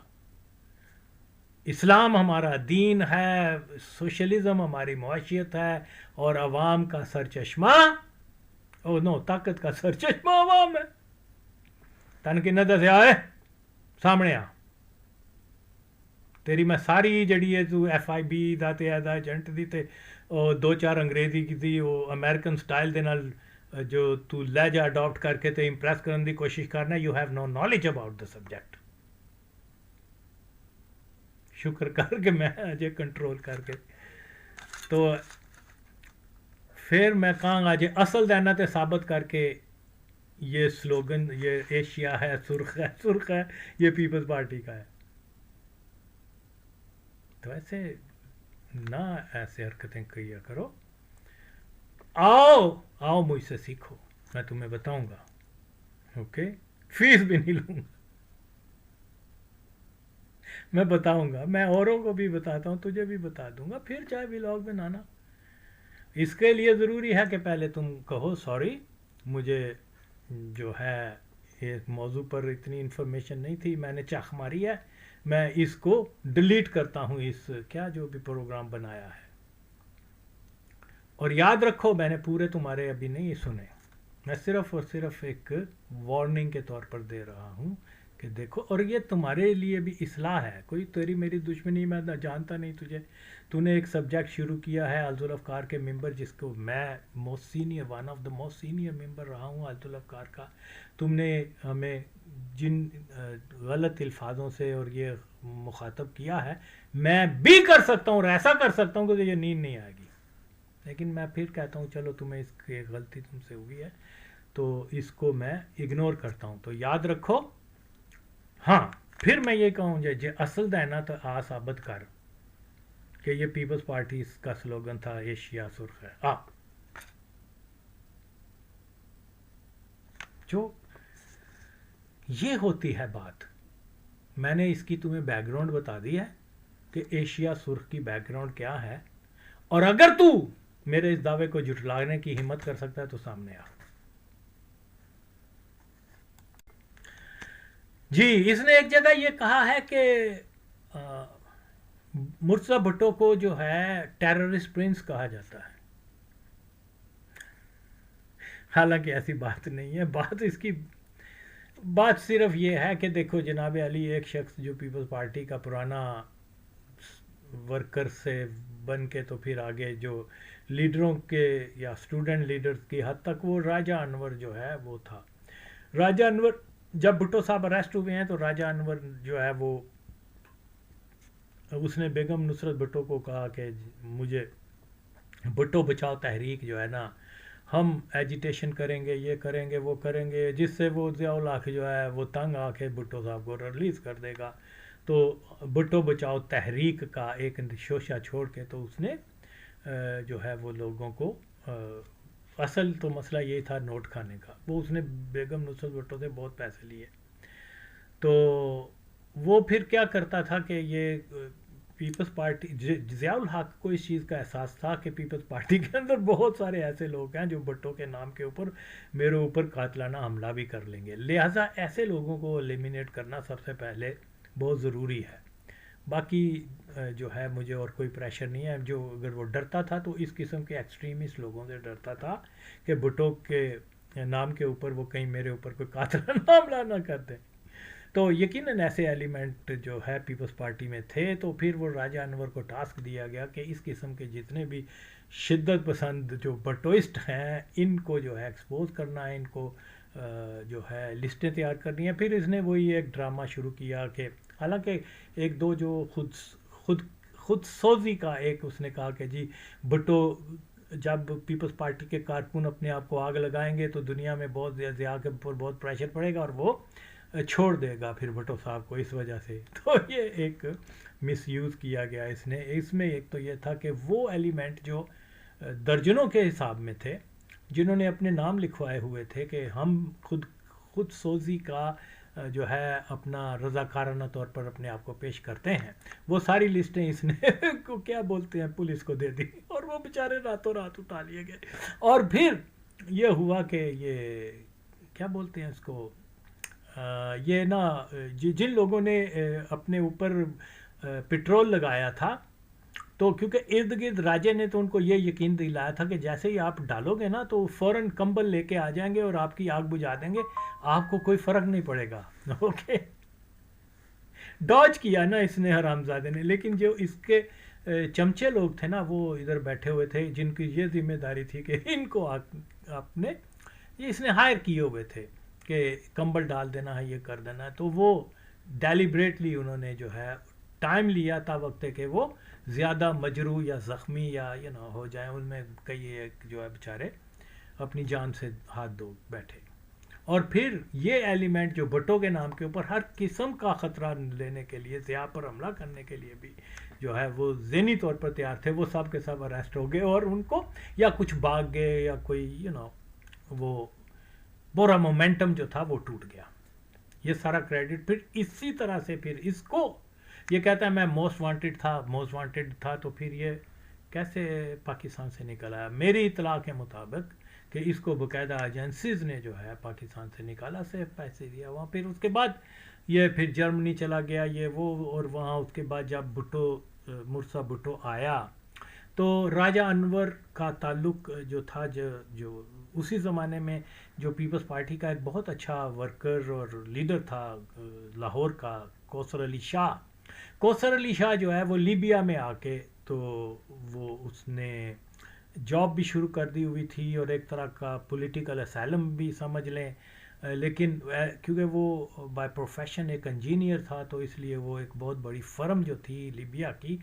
اسلام ہمارا دین ہے، سوشلزم ہماری معاشیت ہے، اور عوام کا سرچشمہ طاقت کا سرچشمہ عوام ہے. تن کی ندر سے آئے سامنے آ، تیری میں ساری جڑی ہے تو ایف آئی بی دا تے ایجنٹ دی تے دو چار انگریزی کی تھی، وہ امریکن سٹائل دے نال جو تو لہجہ اڈاپٹ کر کے تے امپریس کرنے دی کوشش کرنا. You have no knowledge about the subject. شکر کر کے میں اجے کنٹرول کر کے، تو پھر میں کہاں گا جی اصل دینا تے ثابت کر کے یہ سلوگن، یہ ایشیا ہے سرخ ہے، یہ پیپلز پارٹی کا ہے. تو ایسے نہ ایسے حرکتیں کیا کرو. آؤ مجھ سے سیکھو، میں تمہیں بتاؤں گا. اوکے. فیس بھی نہیں لوں گا، میں بتاؤں گا، میں اوروں کو بھی بتاتا ہوں، تجھے بھی بتا دوں گا، پھر چاہے ولاگ بنانا. اس کے لیے ضروری ہے کہ پہلے تم کہو سوری، مجھے جو ہے ایک موضوع پر اتنی انفارمیشن نہیں تھی، میں نے چاخ ماری ہے، میں اس کو ڈیلیٹ کرتا ہوں، اس کیا جو بھی پروگرام بنایا ہے. اور یاد رکھو میں نے پورے تمہارے ابھی نہیں سنے، میں صرف اور صرف ایک وارننگ کے طور پر دے رہا ہوں کہ دیکھو. اور یہ تمہارے لیے بھی اصلاح ہے، کوئی تیری میری دشمنی، میں جانتا نہیں تجھے. تو نے ایک سبجیکٹ شروع کیا ہے حلز الافکار کے ممبر، جس کو میں most senior, one of the most senior member رہا ہوں حلز الافکار کا. تم نے ہمیں جن غلط الفاظوں سے اور یہ مخاطب کیا ہے، میں بھی کر سکتا ہوں اور ایسا کر سکتا ہوں کہ یہ نیند نہیں آئے گی. لیکن میں پھر کہتا ہوں چلو تمہیں اس کی غلطی تم سے ہوئی ہے تو اس کو میں اگنور کرتا ہوں. تو یاد رکھو. ہاں پھر میں یہ کہوں جی اصل دینا تو آ ثابت کر کہ یہ پیپلز پارٹی کا سلوگن تھا ایشیا سرخ ہے. جو یہ ہوتی ہے بات، میں نے اس کی تمہیں بیک گراؤنڈ بتا دی ہے کہ ایشیا سرخ کی بیک گراؤنڈ کیا ہے. اور اگر تو میرے اس دعوے کو جھٹلانے کی ہمت کر سکتا ہے تو سامنے آ. جی اس نے ایک جگہ یہ کہا ہے کہ مرتضی بھٹو کو جو ہے ٹیررسٹ پرنس کہا جاتا ہے. حالانکہ ایسی بات نہیں ہے. بات صرف یہ ہے کہ دیکھو جناب علی، ایک شخص جو پیپلز پارٹی کا پرانا ورکر سے بن کے تو پھر آگے جو لیڈروں کے یا اسٹوڈنٹ لیڈرز کی حد تک، وہ راجہ انور جو ہے وہ تھا. راجہ انور جب بھٹو صاحب اریسٹ ہوئے ہیں تو راجہ انور جو ہے وہ، اس نے بیگم نصرت بھٹو کو کہا کہ مجھے بھٹو بچاؤ تحریک جو ہے نا، ہم ایجیٹیشن کریں گے، یہ کریں گے، وہ کریں گے، جس سے وہ ضیاء الحق جو ہے وہ تنگ آ کے بھٹو صاحب کو ریلیز کر دے گا. تو بھٹو بچاؤ تحریک کا ایک شوشہ چھوڑ کے تو اس نے جو ہے وہ لوگوں کو، اصل تو مسئلہ یہی تھا نوٹ کھانے کا. وہ اس نے بیگم نصرت بھٹو سے بہت پیسے لیے. تو وہ پھر کیا کرتا تھا کہ یہ پیپلز پارٹی، ضیاء الحق کو اس چیز کا احساس تھا کہ پیپلز پارٹی کے اندر بہت سارے ایسے لوگ ہیں جو بھٹو کے نام کے اوپر میرے اوپر قاتلانہ حملہ بھی کر لیں گے، لہٰذا ایسے لوگوں کو ایلیمینیٹ کرنا سب سے پہلے بہت ضروری ہے. باقی جو ہے مجھے اور کوئی پریشر نہیں ہے. جو اگر وہ ڈرتا تھا تو اس قسم کے ایکسٹریمسٹ لوگوں سے ڈرتا تھا کہ بھٹو کے نام کے اوپر وہ کہیں میرے اوپر کوئی قاتلانہ حملہ نہ کر دیں. تو یقیناً ایسے ایلیمنٹ جو ہے پیپلز پارٹی میں تھے. تو پھر وہ راجہ انور کو ٹاسک دیا گیا کہ اس قسم کے جتنے بھی شدت پسند جو بٹوئسٹ ہیں ان کو جو ہے ایکسپوز کرنا ہے, ان کو جو ہے لسٹیں تیار کرنی ہیں. پھر اس نے وہی ایک ڈرامہ شروع کیا کہ حالانکہ ایک دو جو خود سوزی کا ایک اس نے کہا کہ جی بھٹو جب پیپلز پارٹی کے کارکن اپنے آپ کو آگ لگائیں گے تو دنیا میں بہت ضیاء کے اوپر بہت پریشر پڑے گا اور وہ چھوڑ دے گا پھر بھٹو صاحب کو اس وجہ سے. تو یہ ایک مس یوز کیا گیا اس نے. اس میں ایک تو یہ تھا کہ وہ ایلیمنٹ جو درجنوں کے حساب میں تھے جنہوں نے اپنے نام لکھوائے ہوئے تھے کہ ہم خود سوزی کا جو ہے اپنا رضاکارانہ طور پر اپنے آپ کو پیش کرتے ہیں, وہ ساری لسٹیں اس نے کو کیا بولتے ہیں پولیس کو دے دی اور وہ بیچارے راتوں رات اٹھا لیے گئے. اور پھر یہ ہوا کہ یہ کیا بولتے ہیں اس کو یہ نا جن لوگوں نے اپنے اوپر پٹرول لگایا تھا تو کیونکہ ارد گرد راجے نے تو ان کو یہ یقین دلایا تھا کہ جیسے ہی آپ ڈالو گے نا تو فوراً کمبل لے کے آ جائیں گے اور آپ کی آگ بجھا دیں گے, آپ کو کوئی فرق نہیں پڑے گا. اوکے ڈاج کیا نا اس نے حرامزادے نے. لیکن جو اس کے چمچے لوگ تھے نا وہ ادھر بیٹھے ہوئے تھے جن کی یہ ذمہ داری تھی کہ ان کو آپ نے اس نے ہائر کیے ہوئے تھے کہ کمبل ڈال دینا ہے, یہ کر دینا ہے. تو وہ ڈیلیبریٹلی انہوں نے جو ہے ٹائم لیا تھا وقت کہ وہ زیادہ مجروح یا زخمی یا ہو جائیں. ان میں کئی ایک جو ہے بیچارے اپنی جان سے ہاتھ دھو بیٹھے. اور پھر یہ ایلیمنٹ جو بھٹو کے نام کے اوپر ہر قسم کا خطرہ لینے کے لیے ضیاء پر حملہ کرنے کے لیے بھی جو ہے وہ ذہنی طور پر تیار تھے, وہ سب کے سب اریسٹ ہو گئے اور ان کو یا کچھ بھاگ گئے یا کوئی وہ پورا مومنٹم جو تھا وہ ٹوٹ گیا. یہ سارا کریڈٹ پھر اسی طرح سے پھر اس کو یہ کہتا ہے میں موسٹ وانٹیڈ تھا. تو پھر یہ کیسے پاکستان سے نکل آیا؟ میری اطلاع کے مطابق کہ اس کو باقاعدہ ایجنسیز نے جو ہے پاکستان سے نکالا, سے پیسے دیا وہاں. پھر اس کے بعد یہ پھر جرمنی چلا گیا یہ وہ, اور وہاں اس کے بعد جب مرزا بھٹو آیا تو راجہ انور کا تعلق جو تھا جو اسی زمانے میں جو پیپلز پارٹی کا ایک بہت اچھا ورکر اور لیڈر تھا لاہور کا, کوثر علی شاہ جو ہے وہ لیبیا میں آ کے تو وہ اس نے جاب بھی شروع کر دی ہوئی تھی اور ایک طرح کا پولیٹیکل اسائلم بھی سمجھ لیں. لیکن کیونکہ وہ بائی پروفیشن ایک انجینئر تھا تو اس لیے وہ ایک بہت بڑی فرم جو تھی لیبیا کی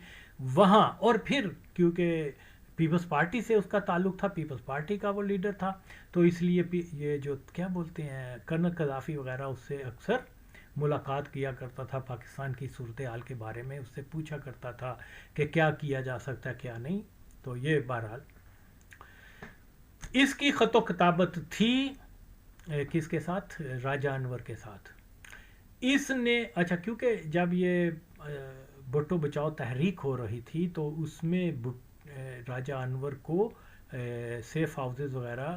وہاں, اور پھر کیونکہ پیپلز پارٹی سے اس کا تعلق تھا, پیپلز پارٹی کا وہ لیڈر تھا, تو اس لیے یہ جو کیا بولتے ہیں کرنل قذافی وغیرہ اس سے اکثر ملاقات کیا کرتا تھا, پاکستان کی صورتحال کے بارے میں اس سے پوچھا کرتا تھا کہ کیا کیا جا سکتا ہے کیا نہیں. تو یہ بہرحال اس کی خط و کتابت تھی کس کے ساتھ؟ راجہ انور کے ساتھ. اس نے اچھا کیونکہ جب یہ بھٹو بچاؤ تحریک ہو رہی تھی تو اس میں راجہ انور کو سیف ہاؤسز وغیرہ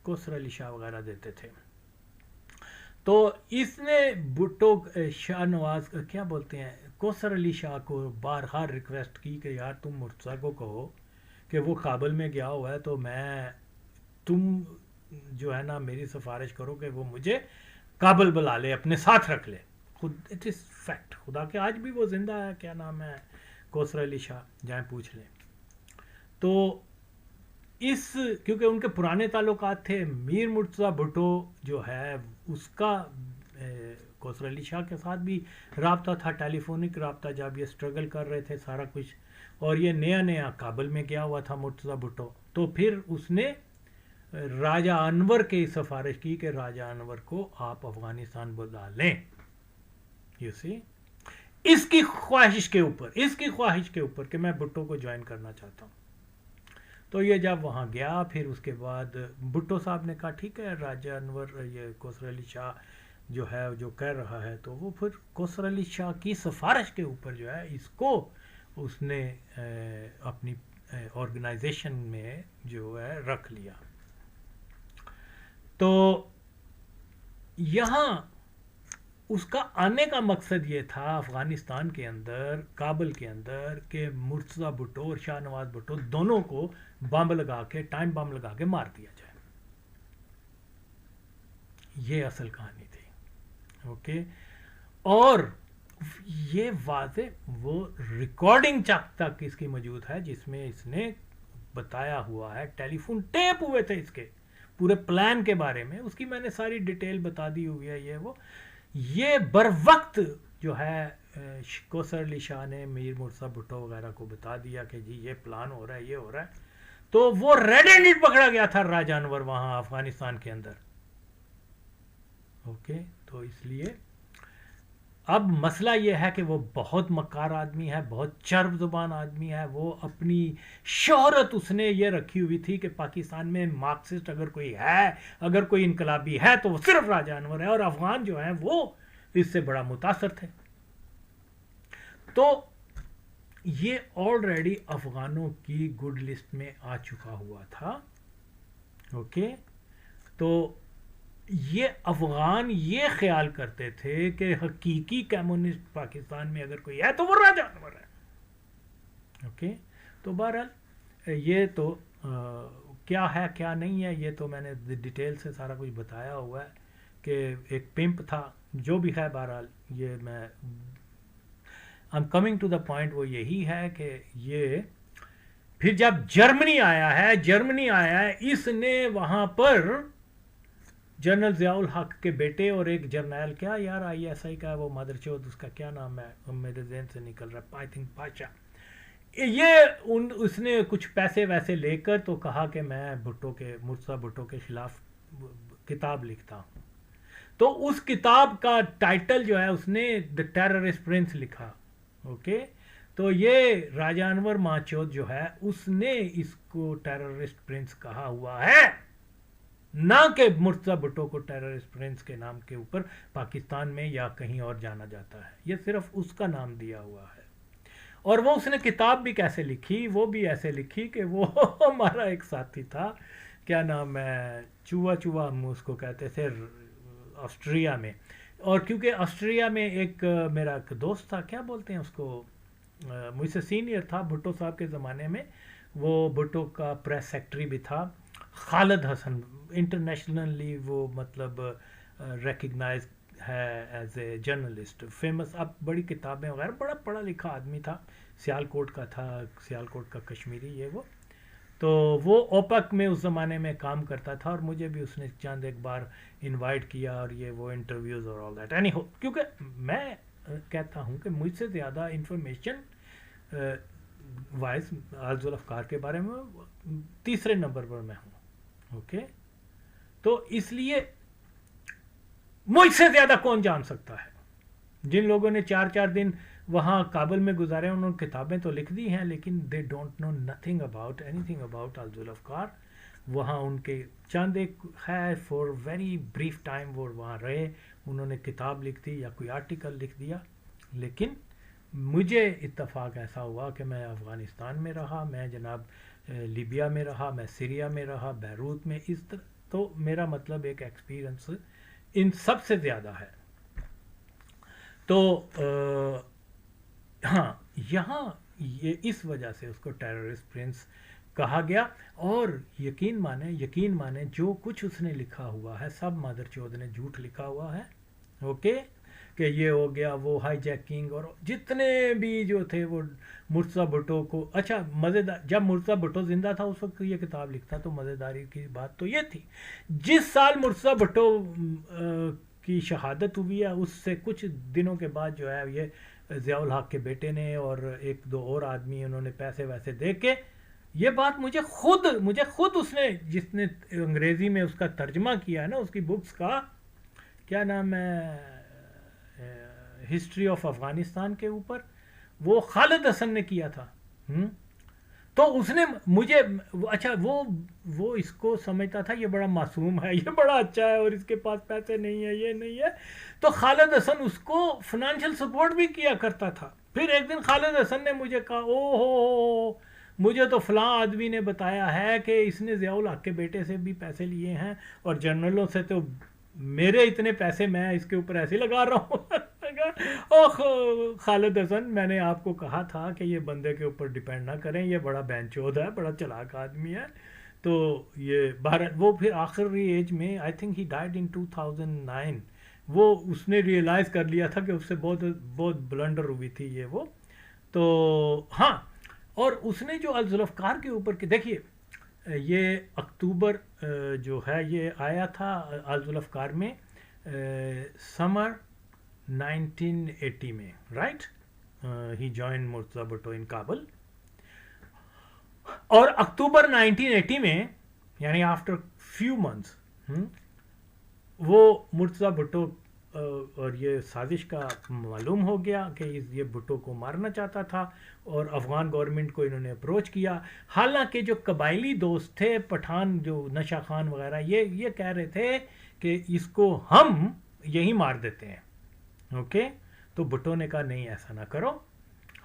کوثر علی شاہ وغیرہ دیتے تھے. تو اس نے بھٹو شاہ نواز کیا بولتے ہیں کوثر علی شاہ کو بارہا ریکویسٹ کی کہ یار تم مرتضیٰ کو کہو کہ وہ کابل میں گیا ہوا ہے تو تم جو ہے نا میری سفارش کرو کہ وہ مجھے کابل بلا لے, اپنے ساتھ رکھ لے. اٹ از فیکٹ, خدا کے آج بھی وہ زندہ ہے, کیا نام ہے کوثر علی شاہ, جائیں پوچھ لیں. تو کیونکہ ان کے پرانے تعلقات تھے, میر مرتضیٰ بھٹو جو ہے اس کا کوثر علی شاہ کے ساتھ بھی رابطہ تھا, ٹیلی فونک رابطہ, جب یہ سٹرگل کر رہے تھے سارا کچھ, اور یہ نیا کابل میں گیا ہوا تھا مرتضیٰ بھٹو. تو پھر اس نے راجہ انور کی سفارش کی کہ راجہ انور کو آپ افغانستان بلا لیں. یو سی اس کی خواہش کے اوپر کہ میں بھٹو کو جوائن کرنا چاہتا ہوں. تو یہ جب وہاں گیا پھر اس کے بعد بھٹو صاحب نے کہا ٹھیک ہے راجہ انور یہ کوثر علی شاہ جو ہے جو کہہ رہا ہے, تو وہ پھر کوثر علی شاہ کی سفارش کے اوپر جو ہے اس کو اس نے اپنی آرگنائزیشن میں جو ہے رکھ لیا. تو یہاں اس کا آنے کا مقصد یہ تھا افغانستان کے اندر, کابل کے اندر, کہ مرتضیٰ بھٹو اور شاہ نواز بھٹو دونوں کو ٹائم بم لگا کے مار دیا جائے. یہ اصل کہانی تھی. اوکے, اور یہ واضح وہ ریکارڈنگ تک اس کی موجود ہے جس میں اس نے بتایا ہوا ہے، ٹیلی فون ٹیپ ہوئے تھے اس کے پورے پلان کے بارے میں، اس کی میں نے ساری ڈیٹیل بتا دی ہوئی ہے. یہ بر وقت جو ہے کوثر علی شاہ نے میر مرزا بھٹو وغیرہ کو بتا دیا کہ جی یہ پلان ہو رہا ہے، یہ ہو رہا ہے. تو وہ ریڈ ہینڈڈ پکڑا گیا تھا راجہ انور وہاں افغانستان کے اندر. اوکے، تو اس لیے اب مسئلہ یہ ہے کہ وہ بہت مکار آدمی ہے، بہت چرب زبان آدمی ہے. وہ اپنی شہرت اس نے یہ رکھی ہوئی تھی کہ پاکستان میں مارکسسٹ اگر کوئی ہے، اگر کوئی انقلابی ہے تو وہ صرف راجہ انور ہے، اور افغان جو ہیں وہ اس سے بڑا متاثر تھے. تو یہ آلریڈی افغانوں کی گڈ لسٹ میں آ چکا ہوا تھا. اوکے، تو یہ افغان یہ خیال کرتے تھے کہ حقیقی کمیونسٹ پاکستان میں اگر کوئی ہے تو وہ راجہ انور ہے. اوکے، تو بہرحال یہ تو کیا ہے کیا نہیں ہے یہ تو میں نے ڈیٹیل سے سارا کچھ بتایا ہوا ہے کہ ایک پمپ تھا جو بھی ہے. بہرحال یہ میں I'm coming to the point وہ یہی ہے کہ یہ پھر جب جرمنی آیا ہے اس نے وہاں پر جنرل ضیاء الحق کے بیٹے اور ایک جرنیل کیا یار آئی ایس آئی کا وہ مدر چود اس کا کیا نام ہے میرے ذہن سے نکل رہا ہے، آئی تھنک پاشا. اس نے کچھ پیسے ویسے لے کر تو کہا کہ میں مرزا بھٹو کے خلاف کتاب لکھتا ہوں. تو اس کتاب کا ٹائٹل جو ہے اس نے دا ٹیررسٹ پرنس لکھا. اوکے، تو یہ راجہ انور ماچود جو ہے اس نے اس کو ٹیررسٹ پرنس کہا ہوا ہے، نہ کہ مرزا بھٹو کو ٹیررسٹ پرنس کے نام کے اوپر پاکستان میں یا کہیں اور جانا جاتا ہے. یہ صرف اس کا نام دیا ہوا ہے. اور وہ اس نے کتاب بھی کیسے لکھی، وہ بھی ایسے لکھی کہ وہ ہمارا ایک ساتھی تھا، کیا نام ہے، چوہا ہم اس کو کہتے تھے آسٹریا میں. اور کیونکہ آسٹریا میں ایک میرا ایک دوست تھا، کیا بولتے ہیں اس کو، مجھ سے سینئر تھا بھٹو صاحب کے زمانے میں، وہ بھٹو کا پریس سیکٹری بھی تھا، خالد حسن. انٹرنیشنلی وہ مطلب ریکگنائز ہے ایز اے جرنلسٹ، فیمس، اب بڑی کتابیں وغیرہ، بڑا پڑھا لکھا آدمی تھا، سیالکوٹ کا تھا، سیالکوٹ کا کشمیری یہ وہ. تو وہ اوپک میں اس زمانے میں کام کرتا تھا اور مجھے بھی اس نے چند ایک بار انوائٹ کیا اور یہ وہ انٹرویوز اور آل دیٹ. اینی ہو، کیونکہ میں کہتا ہوں کہ مجھ سے زیادہ انفارمیشن وائز آل افکار کے بارے میں تیسرے نمبر پر میں ہوں. اوکے، تو اس لیے مجھ سے زیادہ کون جان سکتا ہے. جن لوگوں نے 4 دن وہاں کابل میں گزارے انہوں نے کتابیں تو لکھ دی ہیں لیکن they don't know nothing about anything about الزول افکار. وہاں ان کے چند ایک ہے فور ویری بریف ٹائم وہ وہاں رہے، انہوں نے کتاب لکھ دی یا کوئی آرٹیکل لکھ دیا. لیکن مجھے اتفاق ایسا ہوا کہ میں افغانستان میں رہا، میں جناب لیبیا میں رہا، میں سیریا میں رہا، بیروت میں، اس طرح. تو میرا مطلب ایک ایکسپیرئنس ان سب سے زیادہ ہے. تو ہاں، یہاں یہ اس وجہ سے اس کو ٹیررسٹ پرنس کہا گیا. اور یقین مانے جو کچھ اس نے لکھا ہوا ہے سب مادر چود نے جھوٹ لکھا ہوا ہے. اوکے، کہ یہ ہو گیا وہ ہائی جیکنگ اور جتنے بھی جو تھے وہ مرزا بھٹو کو. اچھا مزیدار، جب مرزا بھٹو زندہ تھا اس وقت یہ کتاب لکھتا تو مزیداری کی بات تو یہ تھی جس سال مرزا بھٹو کی شہادت ہوئی ہے اس سے کچھ دنوں کے بعد جو ہے یہ ضیاء الحق کے بیٹے نے اور ایک دو اور آدمی انہوں نے پیسے ویسے دے کے یہ بات مجھے خود اس نے جس نے انگریزی میں اس کا ترجمہ کیا ہے نا اس کی بکس کا، کیا نام ہے، ہسٹری آف افغانستان کے اوپر، وہ خالد حسن نے کیا تھا. تو اس نے مجھے اچھا وہ اس کو سمجھتا تھا یہ بڑا معصوم ہے، یہ بڑا اچھا ہے اور اس کے پاس پیسے نہیں ہے، یہ نہیں ہے. تو خالد حسن اس کو فنانشل سپورٹ بھی کیا کرتا تھا. پھر ایک دن خالد حسن نے مجھے کہا او ہو مجھے تو فلاں آدمی نے بتایا ہے کہ اس نے ضیاء الحق کے بیٹے سے بھی پیسے لیے ہیں اور جنرلوں سے، تو میرے اتنے پیسے میں اس کے اوپر ایسے لگا رہا ہوں. خالد حسن، میں نے آپ کو کہا تھا کہ یہ بندے کے اوپر ڈیپینڈ نہ کریں، یہ بڑا بینچود ہے، بڑا چلاک آدمی ہے. تو یہ وہ پھر آخری ایج میں I think he died in 2009 وہ اس نے ریئلائز کر لیا تھا کہ اس سے بہت بہت بلنڈر ہوئی تھی یہ وہ. تو ہاں، اور اس نے جو الذوالفقار کے اوپر کہ دیکھیے یہ اکتوبر جو ہے یہ آیا تھا الذوالفقار میں سمر 1980 میں، رائٹ. ہی جوائن مرتضی بھٹو ان کابل. اور اکتوبر 1980 میں یعنی آفٹر فیو منتھس وہ مرتضی بھٹو اور یہ سازش کا معلوم ہو گیا کہ یہ بھٹو کو مارنا چاہتا تھا، اور افغان گورنمنٹ کو انہوں نے اپروچ کیا. حالانکہ جو قبائلی دوست تھے پٹھان جو نشا خان وغیرہ یہ کہہ رہے تھے کہ اس کو ہم یہی مار دیتے ہیں. اوکے، تو بھٹو نے کہا نہیں ایسا نہ کرو،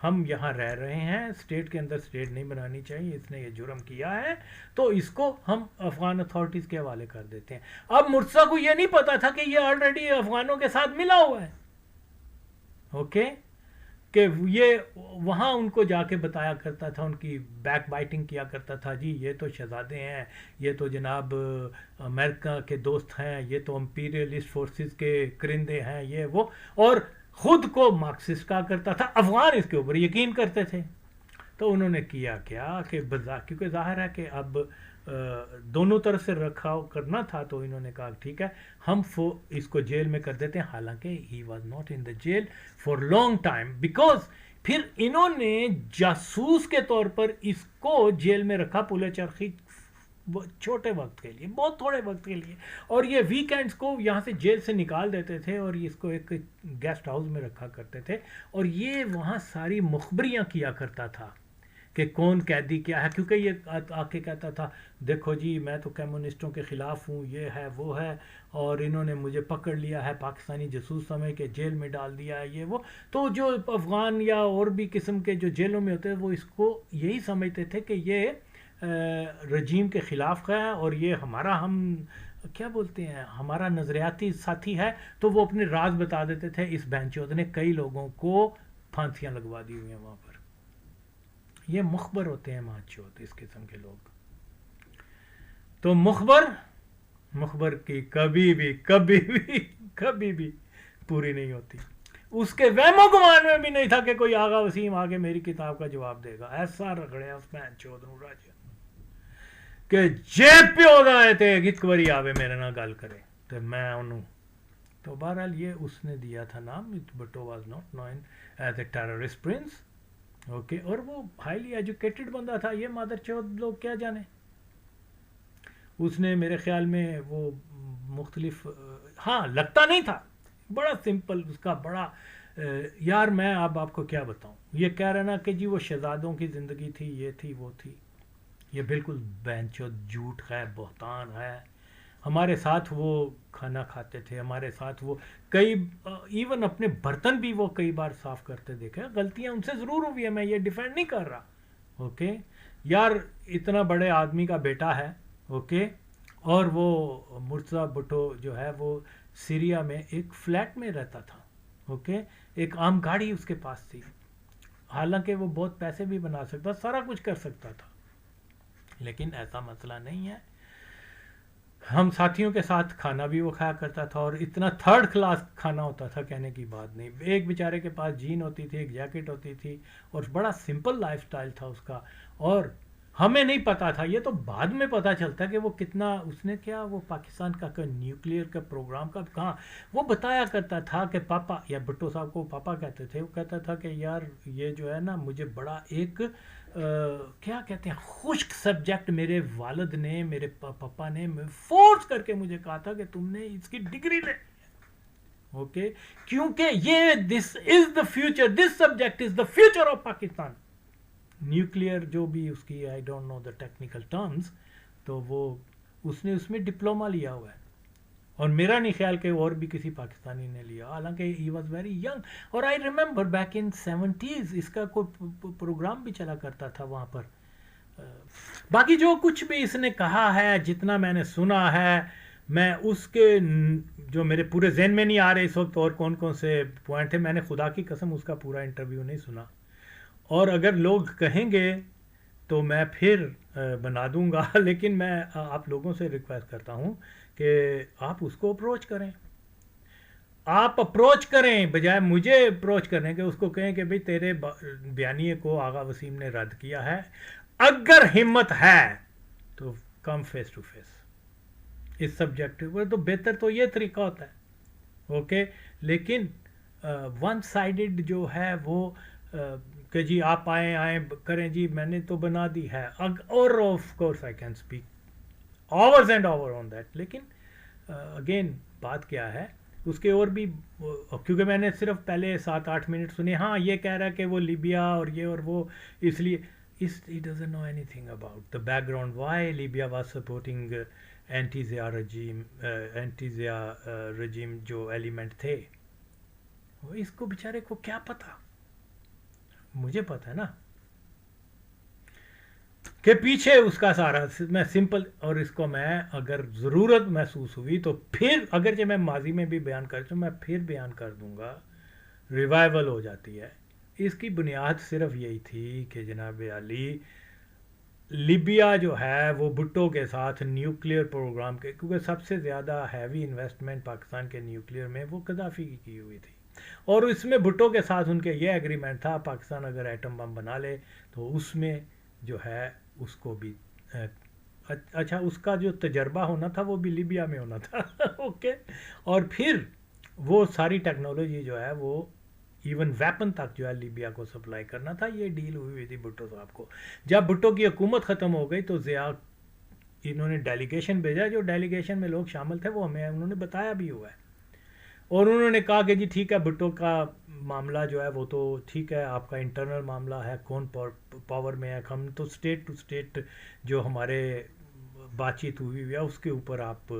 ہم یہاں رہ رہے ہیں، اسٹیٹ کے اندر اسٹیٹ نہیں بنانی چاہیے، اس نے یہ جرم کیا ہے تو اس کو ہم افغان اتھارٹیز کے حوالے کر دیتے ہیں. اب مرتضیٰ کو یہ نہیں پتا تھا کہ یہ آلریڈی افغانوں کے ساتھ ملا ہوا ہے. اوکے، کہ یہ وہاں ان کو جا کے بتایا کرتا تھا، ان کی بیک بائٹنگ کیا کرتا تھا، جی یہ تو شہزادے ہیں، یہ تو جناب امریکہ کے دوست ہیں، یہ تو امپیریلسٹ فورسز کے کرندے ہیں، یہ وہ، اور خود کو مارکسسٹ کہا کرتا تھا. افغان اس کے اوپر یقین کرتے تھے. تو انہوں نے کیا کیا کہ کیونکہ ظاہر ہے کہ اب دونوں طرف سے رکھاؤ کرنا تھا، تو انہوں نے کہا ٹھیک ہے ہم اس کو جیل میں کر دیتے ہیں. حالانکہ he was not in the jail for long time, because پھر انہوں نے جاسوس کے طور پر اس کو جیل میں رکھا پولے چرخی چھوٹے وقت کے لیے، بہت تھوڑے وقت کے لیے، اور یہ ویکینڈز کو یہاں سے جیل سے نکال دیتے تھے اور اس کو ایک گیسٹ ہاؤس میں رکھا کرتے تھے، اور یہ وہاں ساری مخبریاں کیا کرتا تھا کہ کون قیدی کیا ہے. کیونکہ یہ آ کے کہتا تھا دیکھو جی میں تو کمیونسٹوں کے خلاف ہوں، یہ ہے وہ ہے، اور انہوں نے مجھے پکڑ لیا ہے پاکستانی جاسوس سمجھ کے جیل میں ڈال دیا ہے، یہ وہ. تو جو افغان یا اور بھی قسم کے جو جیلوں میں ہوتے ہیں وہ اس کو یہی سمجھتے تھے کہ یہ رجیم کے خلاف ہے، اور یہ ہم کیا بولتے ہیں ہمارا نظریاتی ساتھی ہے. تو وہ اپنے راز بتا دیتے تھے. اس بینچوت نے کئی لوگوں کو پھانسیاں لگوا دی ہوئی ہیں وہاں پر. یہ مخبر ہوتے ہیں ماچوت اس قسم کے لوگ. تو مخبر کی کبھی بھی پوری نہیں ہوتی. اس کے وہم و گمان میں بھی نہیں تھا کہ کوئی آغا وسیم آگے میری کتاب کا جواب دے گا. ایسا رگڑیا اس میں چودھ راج کہ جیب پہ ہو گئے تھے ایک باری آوے میرے نہ گل کرے تو میں انہوں. تو بہرحال یہ اس نے دیا تھا نام. Bhutto was not known as a terrorist prince. Okay, اور وہ ہائیلی ایجوکیٹڈ بندہ تھا. یہ مادر چودھ لوگ کیا جانے. اس نے میرے خیال میں وہ مختلف ہاں لگتا نہیں تھا، بڑا سمپل اس کا بڑا یار میں اب آپ کو کیا بتاؤں. یہ کہہ رہا نا کہ جی وہ شہزادوں کی زندگی تھی، یہ تھی وہ تھی، یہ بالکل بینچود جھوٹ ہے، بہتان ہے. ہمارے ساتھ وہ کھانا کھاتے تھے، ہمارے ساتھ وہ کئی ایون اپنے برتن بھی وہ کئی بار صاف کرتے دیکھے. غلطیاں ان سے ضرور ہوئی ہیں، میں یہ ڈیفینڈ نہیں کر رہا. اوکے یار، اتنا بڑے آدمی کا بیٹا ہے. اوکے، اور وہ مرتضی بھٹو جو ہے وہ سیریا میں ایک فلیٹ میں رہتا تھا. اوکے، ایک عام گاڑی اس کے پاس تھی، حالانکہ وہ بہت پیسے بھی بنا سکتا، سارا کچھ کر سکتا تھا. لیکن ایسا مسئلہ نہیں ہے. ہم ساتھیوں کے ساتھ کھانا بھی وہ کھایا کرتا تھا، اور اتنا تھرڈ کلاس کھانا ہوتا تھا کہنے کی بات نہیں. ایک بیچارے کے پاس جین ہوتی تھی، ایک جیکٹ ہوتی تھی، اور بڑا سمپل لائف سٹائل تھا اس کا. اور ہمیں نہیں پتا تھا، یہ تو بعد میں پتا چلتا کہ وہ کتنا اس نے کیا وہ پاکستان کا نیوکلیئر کا پروگرام کا کہاں وہ بتایا کرتا تھا کہ پاپا، یا بھٹو صاحب کو پاپا کہتے تھے، وہ کہتا تھا کہ یار یہ جو ہے نا مجھے بڑا ایک کیا کہتے ہیں خشک سبجیکٹ میرے والد نے، میرے پاپا نے فورس کر کے مجھے کہا تھا کہ تم نے اس کی ڈگری لے. اوکے، کیونکہ یہ this is the future, this subject is the future of Pakistan. Nuclear جو بھی اس کی I don't know the technical terms, تو وہ اس نے اس میں ڈپلوما لیا ہوا ہے، اور میرا نہیں خیال کہ اور بھی کسی پاکستانی نے لیا، حالانکہ ہی واز ویری ینگ. اور I remember back in 70s اس کا کوئی پروگرام بھی چلا کرتا تھا وہاں پر. باقی جو کچھ بھی اس نے کہا ہے، جتنا میں نے سنا ہے، میں اس کے جو میرے پورے ذہن میں نہیں آ رہے اس وقت اور کون کون سے پوائنٹ تھے. میں نے خدا کی قسم اس کا پورا انٹرویو نہیں سنا، اور اگر لوگ کہیں گے تو میں پھر بنا دوں گا. لیکن میں آپ لوگوں سے ریکویسٹ کرتا ہوں کہ آپ اس کو اپروچ کریں. آپ اپروچ کریں بجائے مجھے اپروچ کرنے کے، اس کو کہیں کہ بھئی تیرے بیانیے کو آغا وسیم نے رد کیا ہے، اگر ہمت ہے تو کم فیس ٹو فیس اس سبجیکٹ پر، تو بہتر تو یہ طریقہ ہوتا ہے، اوکے. لیکن ون سائیڈڈ جو ہے وہ کہ جی آپ آئیں کریں جی میں نے تو بنا دی ہے، اور of course I can speak hours and hour on that. لیکن اگین بات کیا ہے اس کے اور بھی، کیونکہ میں نے صرف پہلے 7-8 منٹ سنے، ہاں یہ کہہ رہا ہے کہ وہ لیبیا اور یہ اور وہ، اس لیے he doesn't know anything about the background why Libya was supporting anti-Zia regime جو ایلیمنٹ تھے. اس کو بیچارے کو کیا پتا، مجھے پتا ہے نا کہ پیچھے اس کا سارا، میں سمپل، اور اس کو میں اگر ضرورت محسوس ہوئی تو پھر اگرچہ میں ماضی میں بھی بیان کر چکا، میں پھر بیان کر دوں گا، ریوائول ہو جاتی ہے. اس کی بنیاد صرف یہی تھی کہ جناب علی لیبیا جو ہے وہ بھٹو کے ساتھ نیوکلیئر پروگرام کے، کیونکہ سب سے زیادہ ہیوی انویسٹمنٹ پاکستان کے نیوکلیئر میں وہ قذافی کی ہوئی تھی، اور اس میں بھٹو کے ساتھ ان کے یہ ایگریمنٹ تھا پاکستان اگر ایٹم بم بنا لے تو اس میں جو ہے اس کو بھی اچھا اس کا جو تجربہ ہونا تھا وہ بھی لیبیا میں ہونا تھا اوکے. اور پھر وہ ساری ٹیکنالوجی جو ہے وہ ایون ویپن تک جو ہے لیبیا کو سپلائی کرنا تھا. یہ ڈیل ہوئی تھی بھٹو صاحب کو. جب بھٹو کی حکومت ختم ہو گئی تو ضیاء انہوں نے ڈیلیگیشن بھیجا، جو ڈیلیگیشن میں لوگ شامل تھے وہ ہمیں انہوں نے بتایا بھی ہوا ہے، اور انہوں نے کہا کہ جی ٹھیک ہے بھٹو کا معاملہ جو ہے وہ تو ٹھیک ہے، آپ کا انٹرنل معاملہ ہے، کون پاور میں ہے، ہم تو اسٹیٹ ٹو اسٹیٹ جو ہمارے بات چیت ہوئی ہے اس کے اوپر آپ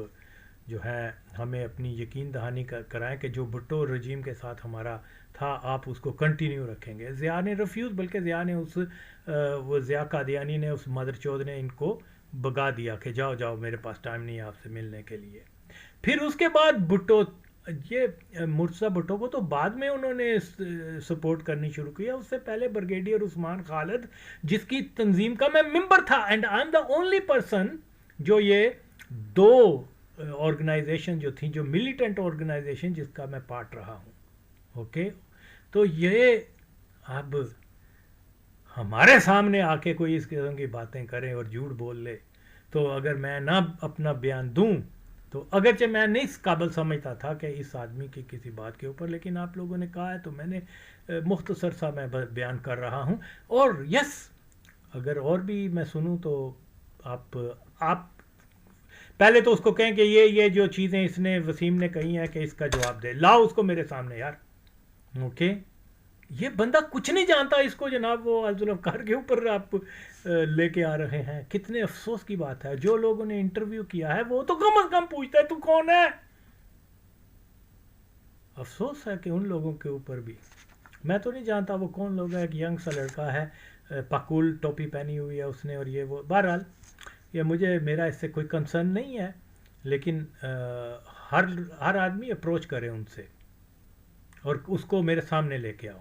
جو ہے ہمیں اپنی یقین دہانی کرائیں کہ جو بھٹو رجیم کے ساتھ ہمارا تھا آپ اس کو کنٹینیو رکھیں گے. ضیاء نے ریفیوز، بلکہ ضیاء نے وہ ضیاء قادیانی نے اس مدر چود نے ان کو بگا دیا کہ جاؤ میرے پاس ٹائم نہیں ہے آپ سے ملنے کے لیے. پھر اس کے بعد بھٹو، یہ مرتضیٰ بھٹو کو تو بعد میں انہوں نے سپورٹ کرنی شروع کیا، اس سے پہلے بریگیڈیئر عثمان خالد جس کی تنظیم کا میں ممبر تھا، and I am the only person جو یہ دو آرگنائزیشن جو تھیں، جو ملیٹنٹ آرگنائزیشن جس کا میں پارٹ رہا ہوں، اوکے. تو یہ اب ہمارے سامنے آ کے کوئی اس قسم کی باتیں کریں اور جھوٹ بول لے، تو اگر میں نہ اپنا بیان دوں تو اگرچہ میں نہیں اس قابل سمجھتا تھا کہ اس آدمی کی کسی بات کے اوپر، لیکن آپ لوگوں نے کہا ہے تو میں نے مختصر سا میں بیان کر رہا ہوں. اور یس اگر اور بھی میں سنوں تو آپ پہلے تو اس کو کہیں کہ یہ جو چیزیں اس نے وسیم نے کہی ہیں کہ اس کا جواب دے، لاؤ اس کو میرے سامنے یار، اوکے. یہ بندہ کچھ نہیں جانتا، اس کو جناب وہ ذوالفقار کے اوپر آپ لے کے آ رہے ہیں. کتنے افسوس کی بات ہے، جو لوگوں نے انٹرویو کیا ہے وہ تو کم از کم پوچھتا ہے تو کون ہے. افسوس ہے کہ ان لوگوں کے اوپر بھی، میں تو نہیں جانتا وہ کون لوگ ہے، ایک ینگ سا لڑکا ہے، پاکول ٹوپی پہنی ہوئی ہے اس نے، اور یہ وہ، بہرحال یہ میرا اس سے کوئی کنسرن نہیں ہے، لیکن ہر آدمی اپروچ کرے ان سے اور اس کو میرے سامنے لے کے آؤ.